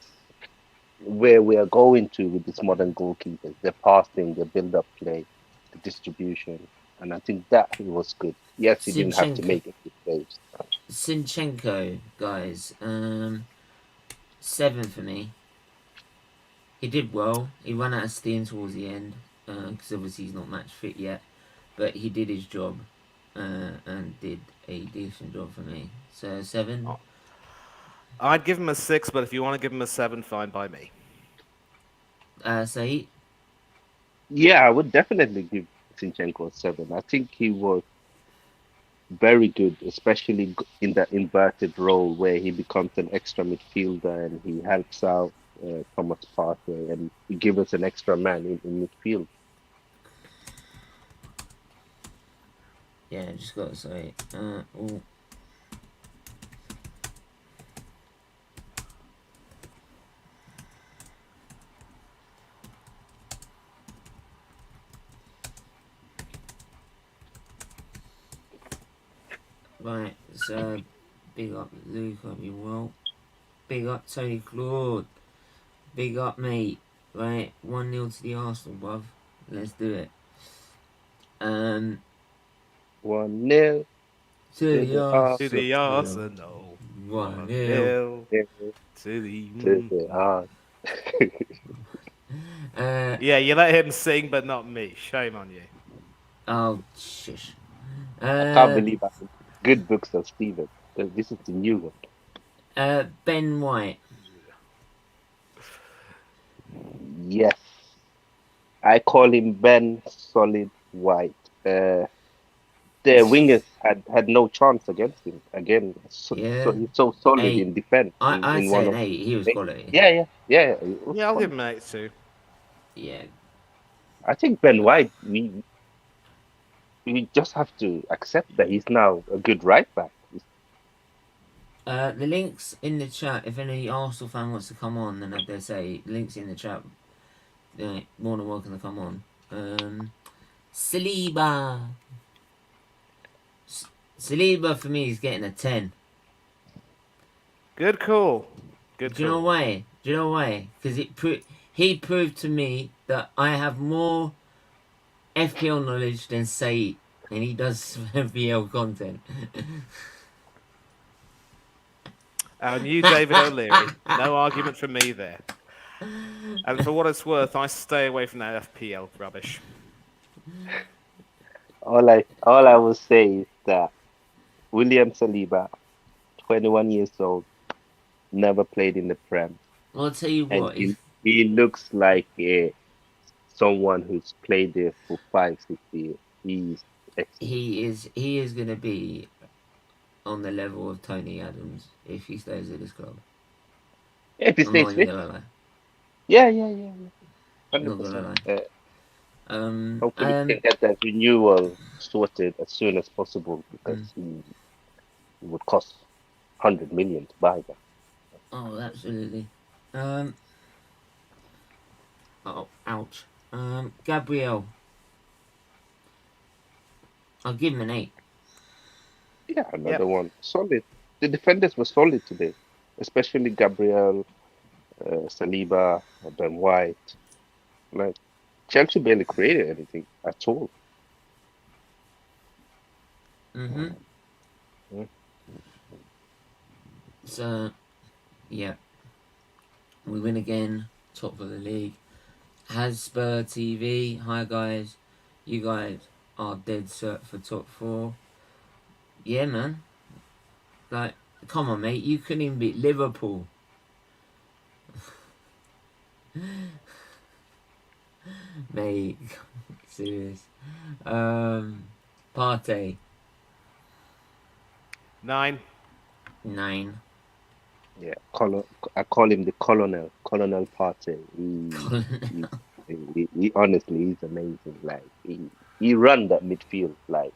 where we are going to with this modern goalkeepers. The passing, the build-up play, the distribution. And I think that was good. Yes, he didn't have to make it good saves. Zinchenko, guys, 7 for me. He did well. He ran out of steam towards the end, because obviously he's not match fit yet. But he did his job, and did a decent job for me. So 7. I'd give him a 6, but if you want to give him a 7, fine by me. Sait? Yeah, I would definitely give Zinchenko a 7. I think he was very good, especially in that inverted role where he becomes an extra midfielder and he helps out Thomas Partey, and he gives us an extra man in midfield. Yeah, just got to say. Right, so big up Luke, hope you well. Big up Tony Claude. Big up mate. Right, 1-0 to the Arsenal, bruv. Let's do it. 1-0 to the Arsenal. To the Arsenal. 1-0 to the Arsenal. Yeah, you let him sing, but not me. Shame on you. Oh, shush. I can't believe I have good books of Steven. This is the new one. Ben White. Yes. I call him Ben Solid White. The wingers had no chance against him. Again, so he's so solid in defense. I'd say an 8. He was quality. Yeah. Yeah, I'll give him an 8 too. Yeah. I think Ben White, we just have to accept that he's now a good right back. The links in the chat, if any Arsenal fan wants to come on, then they say links in the chat. More than welcome to come on. Saliba. Saliba for me is getting a 10. Good call. Do you know why? Because he proved to me that I have more FPL knowledge than Sait, and he does FPL content. Our new David O'Leary. No argument from me there. And for what it's worth, I stay away from that FPL rubbish. All I will say is that William Saliba, 21 years old, never played in the Prem, I'll tell you and what, if he looks like someone who's played there for 5, 6 years. He's excellent. he is gonna be on the level of Tony Adams if he stays at this club. If he I'm not stays even fit, gonna lie. yeah, I'm not gonna 100%. lie. Hopefully, he can get that renewal sorted as soon as possible because he would cost 100 million to buy that. Oh, absolutely. Oh, ouch. Gabriel. I'll give him an 8. Yeah, another Yep. one. Solid. The defenders were solid today, especially Gabriel, Saliba, Ben White. Like Chelsea barely created anything at all. Mm-hmm. Mm. So, yeah. We win again. Top of the league. Hasper TV. Hi, guys. You guys are dead cert for top 4. Yeah, man. Like, come on, mate. You couldn't even beat Liverpool. Mate, serious. Partey. 9. 9. Yeah, I call him the Colonel, Colonel Partey. He honestly, he's amazing. Like he run that midfield. Like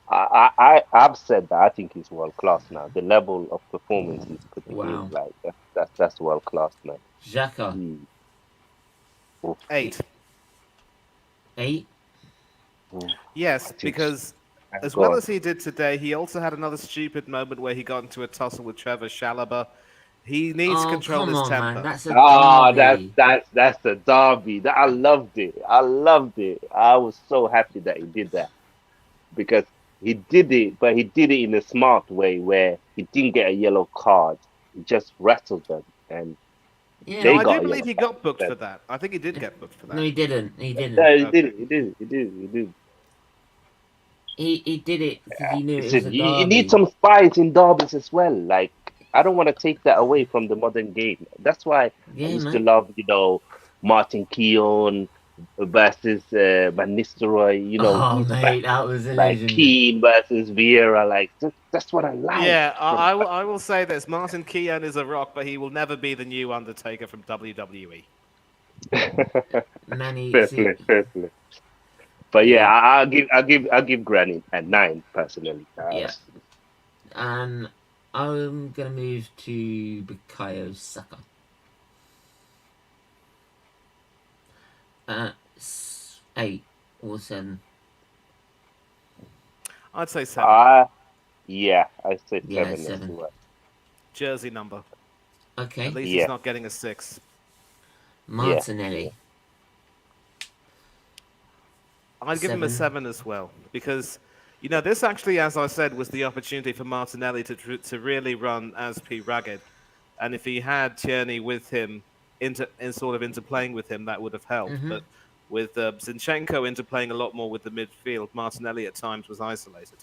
I've said that I think he's world class now. The level of performance he's putting in, Wow. like that's world class, man. Xhaka. Oof, 8. 8. oof. Yes, I think because thank as well God. as he did today, he also had another stupid moment where he got into a tussle with Trevor Chalobah. He needs to Oh, control come his on, man. temper. That's a Ah, that's derby. that's that's the derby. I loved it. I loved it. I was so happy that he did that because he did it, but he did it in a smart way where he didn't get a yellow card. He just rattled them, and Yeah, No, they I do got a believe yellow he card got booked instead. for that. I think he did get booked for no, that. he didn't. He didn't. No, he did Okay. it. He did it. He did it. He did it. He did it because he knew it was Listen, a you need derby. some spice in derbies as well. Like I don't want to take that away from the modern game. That's why I Yeah, used to man. love, Martin Keown versus Van Nistelrooy. Oh, These back mate, that was a like legend. Keane versus Vieira. Like that's what I like Yeah, from. I will say this. Martin Keown is a rock, but he will never be the new Undertaker from WWE. Manny, Fair see, play, fair play. But yeah, yeah, I'll give Granny a 9 personally. yeah. I'm gonna move to Bukayo Saka. 8 or 7. I'd say 7. Yeah, I say Yeah, 7 as 7. well. Jersey number. At Okay. least he's Yeah, not getting a 6. yeah. Martinelli. I'd give him a 7. 7 as well because, this actually, as I said, was the opportunity for Martinelli to really run as P Ragged, and if he had Tierney with him, interplaying with him, that would have helped. Mm-hmm. But with Zinchenko interplaying a lot more with the midfield, Martinelli at times was isolated.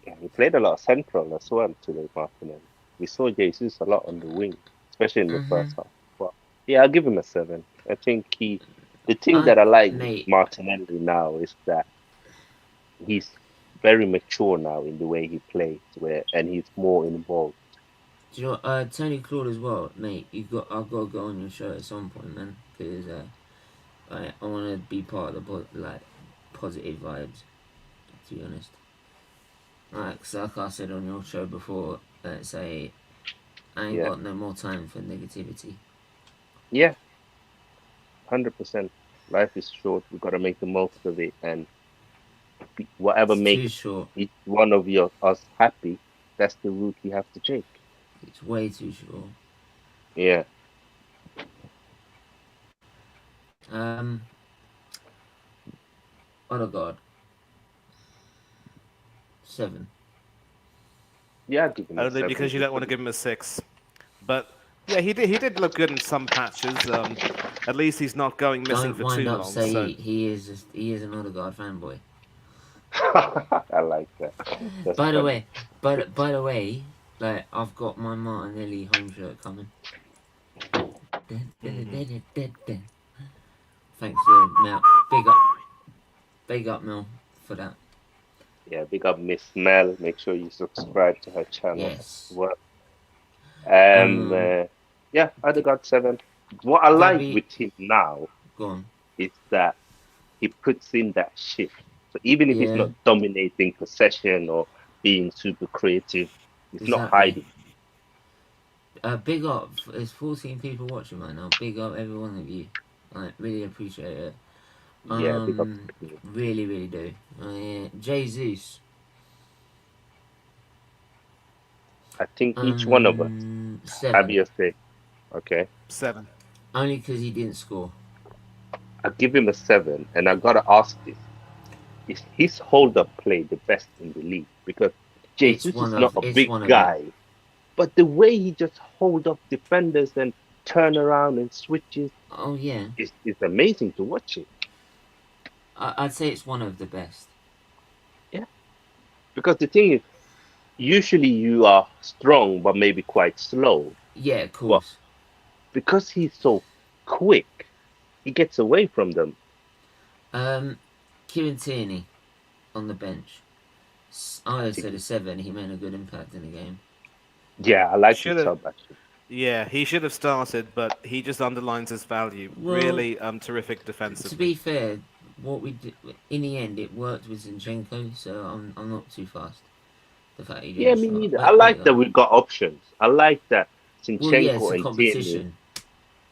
Yeah, he played a lot of central as well today, Martinelli. We saw Jesus a lot on the wing, especially in the Mm-hmm. first half. But yeah, I'll give him a 7. I think the thing that I like with Mate, Martinelli now is that he's very mature now in the way he plays, and he's more involved. do you know, Tony Claude as well, mate. I've got to go on your show at some point, man, because I want to be part of the positive vibes. To be honest, like I said on your show before, say I ain't Yeah, got no more time for negativity. yeah, 100%. Life is short. We got to make the most of it, and whatever It's too makes short. each one of us happy, that's the route we have to take. It's way too short. Yeah. Um, Odegaard. 7. Yeah, I'd give him a Only 7. because you don't want to give him a 6. But yeah, he did look good in some patches. At least he's not going missing Don't for wind too up long. Sait. So He is an Odegaard fanboy. I like that. That's By the funny. way, by the way, like I've got my Martinelli home shirt coming. Thanks to Mel. Big up Mel for that. Yeah, big up Miss Mel. Make sure you subscribe to her channel as Yes. well. Um, Yeah, Odegaard 7. What I like Gabby, with him now go on. is that he puts in that shift. So even if he's Yeah, not dominating possession or being super creative, he's not exactly. hiding. Big up. There's 14 people watching right now. Big up every one of you. I really appreciate it. Yeah, big up. Really, really do. Yeah. Jesus. I think each one of us have 7. your say. Okay. 7. Only because he didn't score. I give him a 7, and I gotta ask this: is his hold-up play the best in the league? Because Jesus is not a It's big one of guy, them. but the way he just hold up defenders and turn around and switches Oh yeah. is amazing to watch it. I'd say it's one of the best. Yeah. Because the thing is, usually you are strong but maybe quite slow. Yeah, of But course. because he's so quick, he gets away from them. Kieran Tierney on the bench. I would think- say a 7. He made a good impact in the game. Yeah, I like Should his have. sub actually. Yeah, he should have started, but he just underlines his value. Well, Really terrific To defensively. be fair, what we did in the end, it worked with Zinchenko, so I'm not too fast. The fact he didn't Yeah, me start. neither. I like that we've got options. I like that Well, yeah, it's Zinchenko a and Tierney competition.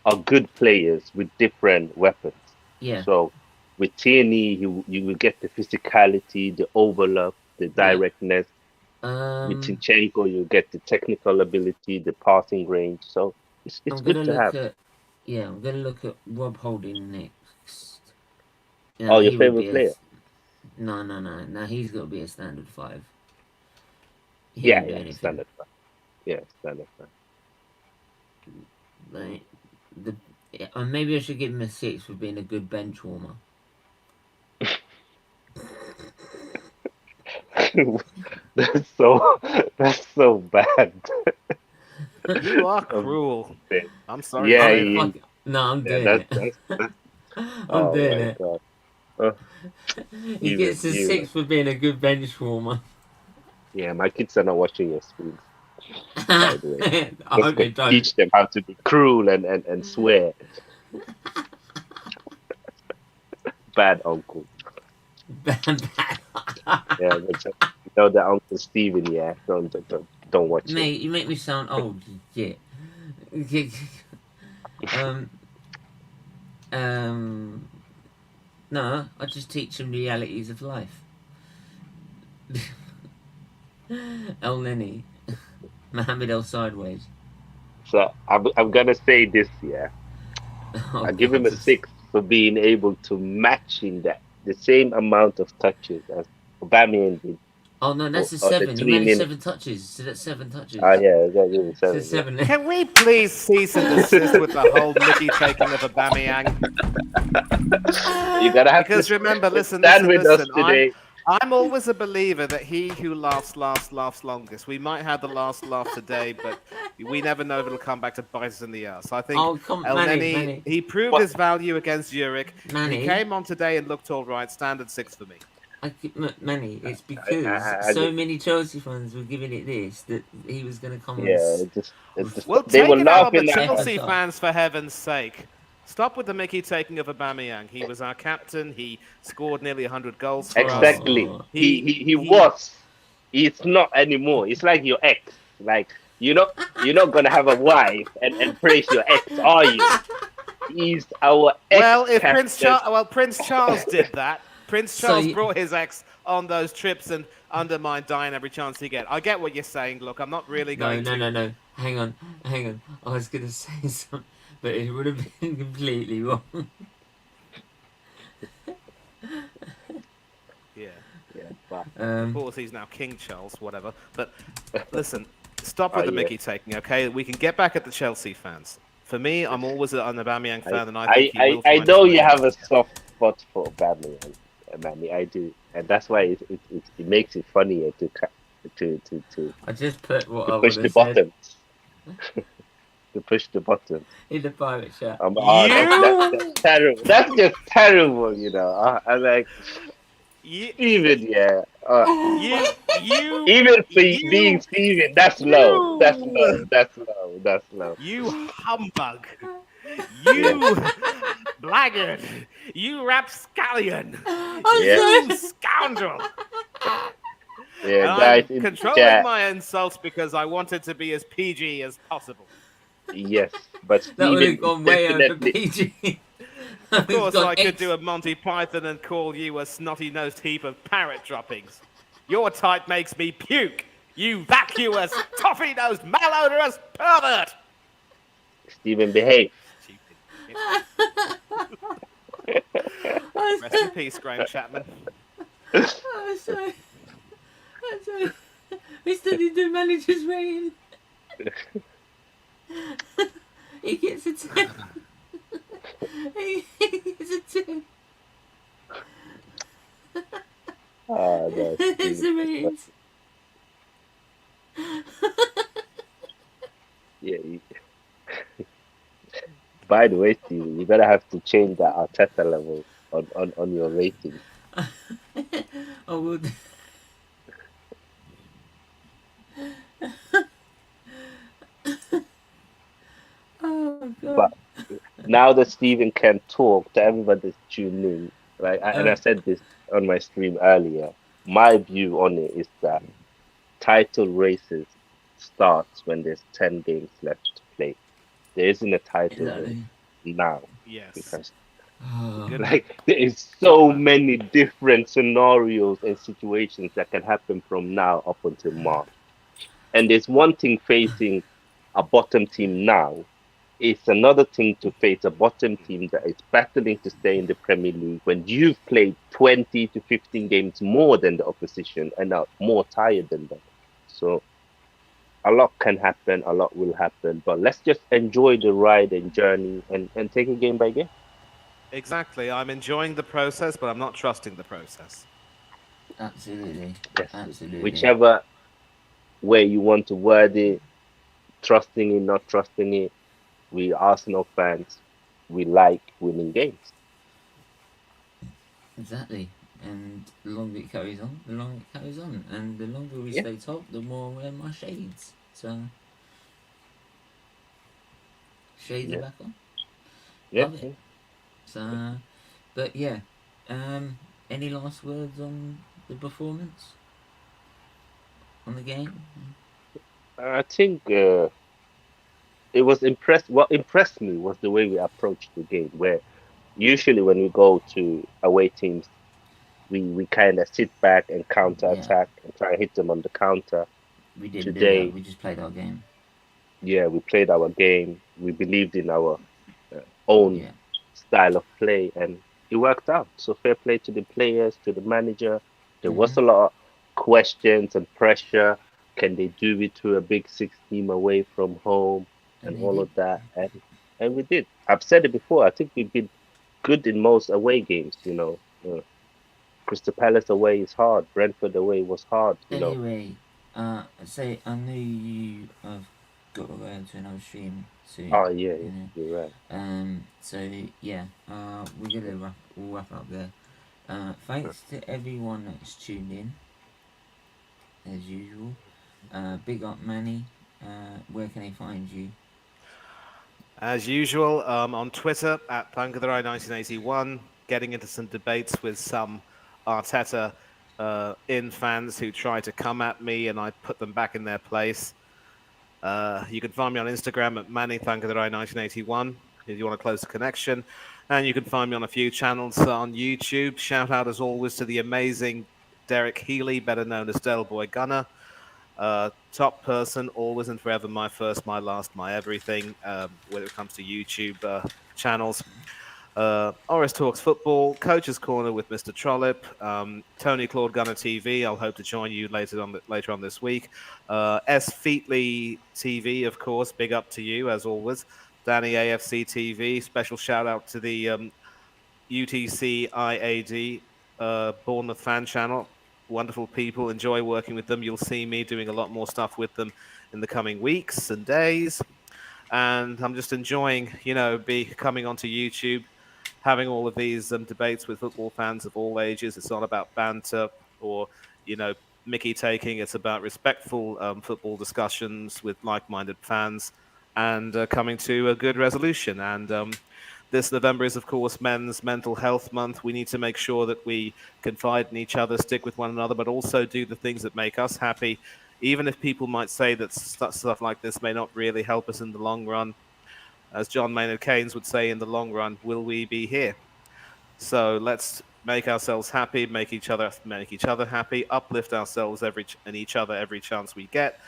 are good players with different weapons. Yeah, So with Tierney, you will get the physicality, the overlap, the yeah. directness. With Um, Zinchenko, you get the technical ability, the passing range. So it's I'm good gonna to look have. at. Yeah, I'm gonna look at Rob Holding next. Oh, your He would favorite be a. player? No. Now he's got to be a standard 5. He Yeah, didn't do yeah, anything. standard fan. Yeah, standard fan. Like the. Maybe I should give him a 6 for being a good bench warmer. That's so bad. You are Um, cruel. I'm sorry to yeah, say that. No, I'm yeah, doing it. that's I'm oh doing my it. god. Uh, He gets a you 6 for being a good bench warmer. yeah, my kids are not watching your streams, by the way. I Just hope they to don't. teach them how to be cruel and swear. Bad uncle. Yeah, but you know the Uncle Steven, yeah. Don't watch it. Mate, you make me sound old. Yeah. um. No, I just teach them realities of life. El Neni. Mohammed El Sideways. So I'm gonna say this, yeah. Oh, I give him a God. 6 for being able to match in that the same amount of touches as Aubameyang did. Oh no, that's a Or the 7. He 3 managed minutes. 7 touches. So that's 7 touches. Ah, yeah, I give him So 7. 7. Can we please cease and desist with the whole Mickey taking of Aubameyang? You gotta have Because to remember, listen, stand with us I'm, today. I'm always a believer that he who laughs longest. We might have the last laugh today, but we never know if it'll come back to bite us in the ass. I think Oh, come El Neni, Manny. he proved What? his value against Zurich. Manny. He came on today and looked all right. Standard 6 for me. Manny, it's because I so just, many Chelsea fans were giving it this that he was going to come yeah, on. it just Well, they take were it out on the laughing at us. Chelsea fans, for heaven's sake. Stop with the Mickey taking of Aubameyang. He was our captain. He scored nearly 100 goals for Exactly. us. He was. He's not anymore. It's like your ex. Like you're not gonna have a wife and praise your ex, are you? He's our ex. Well, if Prince Charles did that, Prince So Charles you- brought his ex on those trips and undermined Diane every chance he get. I get what you're saying. Look, I'm not really going to. No. Hang on. I was going to say something, but it would have been completely wrong. Of course, he's now King Charles, whatever. But listen, stop with the Mickey taking, okay? We can get back at the Chelsea fans. For me, I'm always an Aubameyang fan, and I think he will find know his you way have a into it. soft spot for Aubameyang, Manny. I do, and that's why it makes it funnier to I just put what I push would the have said buttons. To push the buttons. in the pirate chat. That's terrible. That's just terrible, you know. I'm like, Steven, yeah. Even for being Steven, that's low. That's low. That's low. That's low. You humbug. You blackguard. You rapscallion. Yeah. You scoundrel. Yeah, And guys. I'm controlling my insults because I wanted to be as PG as possible. Yes, but That would Steven have gone way over definitely. PG. Of course, I could do a Monty Python and call you a snotty-nosed heap of parrot droppings. Your type makes me puke. You vacuous, toffee-nosed, malodorous pervert. Steven, behave. Rest in peace, Graham Chapman. I'm sorry. We studied the manager's rating. He gets a 10. He gets a 10. No, It's the ratings. Yeah. By the way, Steven, you're gonna have to change that Arteta level on your rating. I would. Oh God. But now that Steven can talk to everybody that's tuned in, right? And I said this on my stream earlier. My view on it is that title races starts when there's 10 games left to play. There isn't a title race now. Yes. Because Oh. like there is so many different scenarios and situations that can happen from now up until March. And there's one thing facing a bottom team now. It's another thing to face a bottom team that is battling to stay in the Premier League when you've played 20 to 15 games more than the opposition and are more tired than them. So a lot can happen, a lot will happen, but let's just enjoy the ride and journey and take it game by game. Exactly. I'm enjoying the process, but I'm not trusting the process. Absolutely. Yes. Absolutely. Whichever way you want to word it, trusting it, not trusting it, we Arsenal fans, we like winning games. Exactly. And the longer it carries on, the longer it carries on. And the longer we stay top, the more I wear my shades. So, shades are back on. Yeah. Love it. So, but yeah. Any last words on the performance? On the game? I think it was impressed. What impressed me was the way we approached the game, where usually when we go to away teams, we kind of sit back and counter attack and try and hit them on the counter. We didn't Today, do that. We just played our game. Yeah, we played our game. We believed in our own style of play, and it worked out. So fair play to the players, to the manager. There was a lot of questions and pressure. Can they do it to a big 6 team away from home and all of that? And we did. I've said it before. I think we've been good in most away games. Crystal Palace away is hard. Brentford away was hard. Anyway, say I know you have got to go into another stream soon. Oh yeah, you're right. So yeah, we're gonna wrap up there. Thanks to everyone that's tuned in, as usual. Big up Manny. Where can they find you? As usual, on Twitter at Plankatherai1981, getting into some debates with some Arteta in fans who try to come at me, and I put them back in their place. You can find me on Instagram at MannyPlankatherai1981 if you want a closer connection. And you can find me on a few channels on YouTube. Shout out, as always, to the amazing Derek Healy, better known as Del Boy Gunner. Top person, always and forever, my first, my last, my everything when it comes to YouTube channels. Oris Talks Football, Coach's Corner with Mr. Trollope, Tony Claude Gunner TV. I'll hope to join you later on this week. SFeatleyTV, of course, big up to you as always. Danny AFC TV, special shout out to the UTC IAD Bournemouth fan channel. Wonderful people, enjoy working with them. You'll see me doing a lot more stuff with them in the coming weeks and days. And I'm just enjoying, coming onto YouTube, having all of these debates with football fans of all ages. It's not about banter or, Mickey taking. It's about respectful football discussions with like-minded fans and coming to a good resolution. And this November is, of course, Men's Mental Health Month. We need to make sure that we confide in each other, stick with one another, but also do the things that make us happy. Even if people might say that stuff like this may not really help us in the long run, as John Maynard Keynes would say, in the long run, will we be here? So let's make ourselves happy, make each other happy, uplift ourselves and each other every chance we get.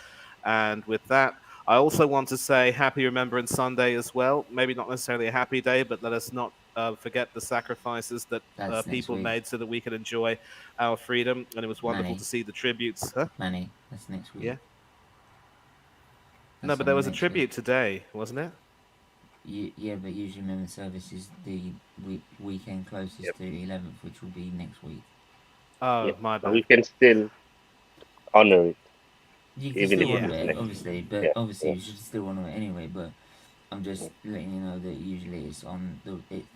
And with that, I also want to say Happy Remembrance Sunday as well. Maybe not necessarily a happy day, but let us not forget the sacrifices that people made so that we can enjoy our freedom. And it was wonderful to see the tributes. Huh? Manny, that's next week. Yeah. That's no, but there was a tribute today, wasn't it? Yeah, but usually Remembrance service is the weekend closest to 11th, which will be next week. Oh, my bad. We can still honor it. You can still honor it, obviously, but obviously you should still honor it anyway. But I'm just letting you know that usually it's on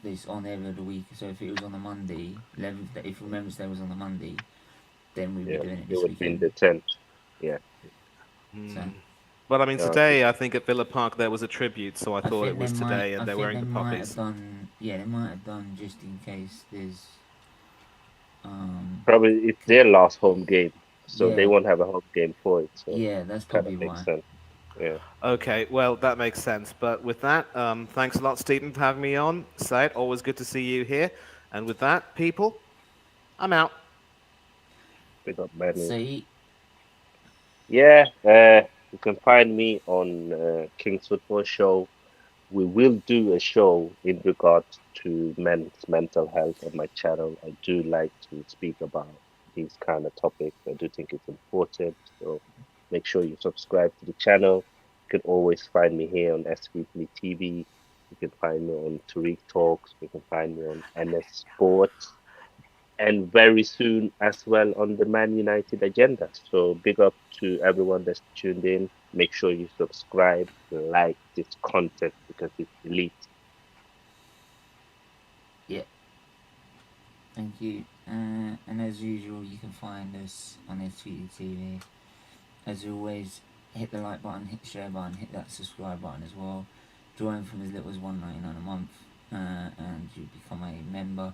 it's on every other week. So if it was on a Monday, 11th, if Remembrance Day was on a Monday, then we'd be doing it this weekend. It would be the 10th. Yeah. So. But I mean, today I think at Villa Park there was a tribute, so I thought it was today, and they're wearing the poppies. They might have done just in case there's. Probably it's their last home game, so they won't have a home game for it. So yeah, that's probably why. Makes sense. Yeah. Okay, well that makes sense. But with that, thanks a lot, Stephen, for having me on. Sait, always good to see you here. And with that, people, I'm out. We got Manny. Sait. Yeah. You can find me on King's Football Show. We will do a show in regards to men's mental health on my channel. I do like to speak about these kind of topics. I do think it's important. So make sure you subscribe to the channel. You can always find me here on SFeatleyTV. You can find me on Tariq Talks. You can find me on NS Sports. And very soon as well on the Man United agenda. So big up to everyone that's tuned in. Make sure you subscribe, like this content because it's elite. Yeah. Thank you. And as usual, you can find us on SFeatleyTV. As always, hit the like button, hit the share button, hit that subscribe button as well. Join from as little as $1.99 a month, and you become a member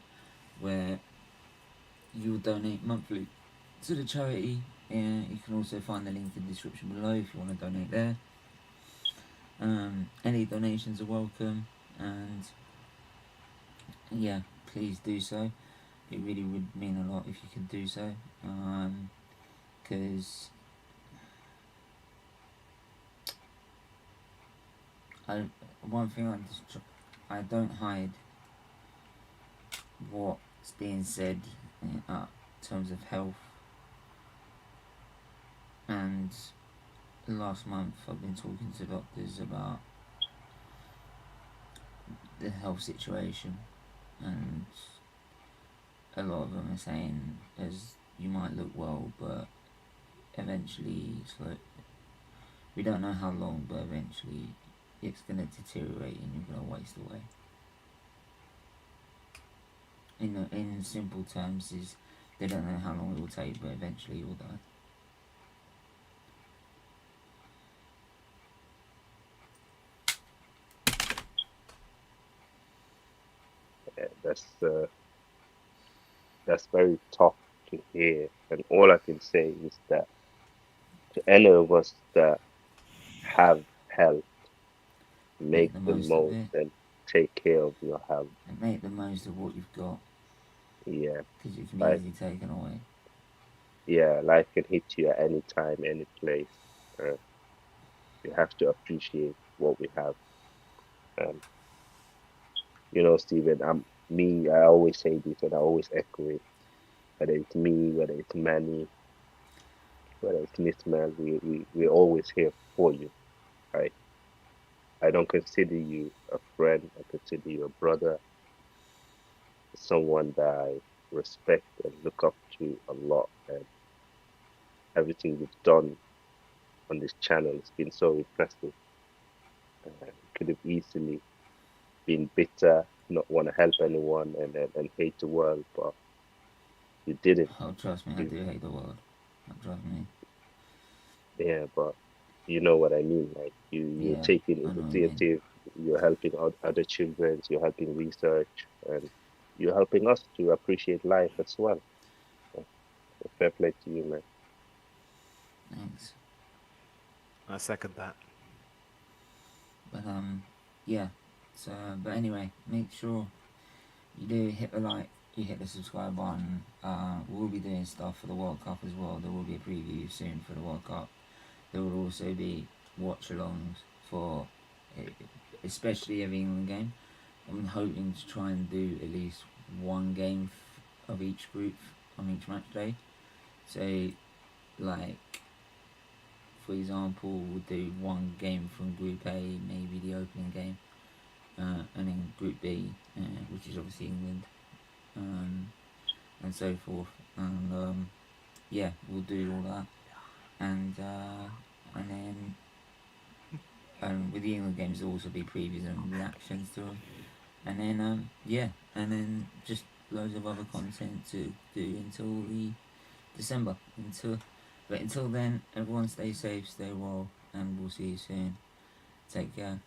where you'll donate monthly to the charity. You can also find the link in the description below if you want to donate there. Any donations are welcome, and yeah, please do so. It really would mean a lot if you could do so, because one thing I don't hide what's being said in terms of health. And last month I've been talking to doctors about the health situation, and a lot of them are saying as you might look well, but eventually we don't know how long, but eventually it's going to deteriorate and you're going to waste away. In simple terms, is they don't know how long it will take, but eventually you'll die. Yeah, that's very tough to hear, and all I can say is that to any of us that have health, make the most and take care of your health. And make the most of what you've got. Yeah. Because you can be easily taken away. Yeah, life can hit you at any time, any place. You have to appreciate what we have. You know, Stephen, I always say this and I always echo it. Whether it's me, whether it's Manny, whether it's Miss Mel, we're always here for you, right? I don't consider you a friend. I consider you a brother, someone that I respect and look up to a lot. And everything you've done on this channel has been so impressive. Could have easily been bitter, not want to help anyone, and hate the world, but you didn't. Oh, trust me, I do hate the world. Trust me. Yeah, but you know what I mean. Like you're Yeah, taking I know what you mean. initiative, you're helping other children, you're helping research, and you're helping us to appreciate life as well. So, fair play to you, man. Thanks. I second that. But yeah. So, but anyway, make sure you do hit the like, you hit the subscribe button. We'll be doing stuff for the World Cup as well. There will be a preview soon for the World Cup. There will also be watch-alongs for, especially every England game. I'm hoping to try and do at least one game of each group on each match day. So, like, for example, we'll do one game from Group A, maybe the opening game, and then Group B, which is obviously England, and so forth. And yeah, we'll do all that, and then with the England games, there'll also be previews and reactions to them, and then yeah, and then just loads of other content to do until the December. But until then, everyone stay safe, stay well, and we'll see you soon. Take care.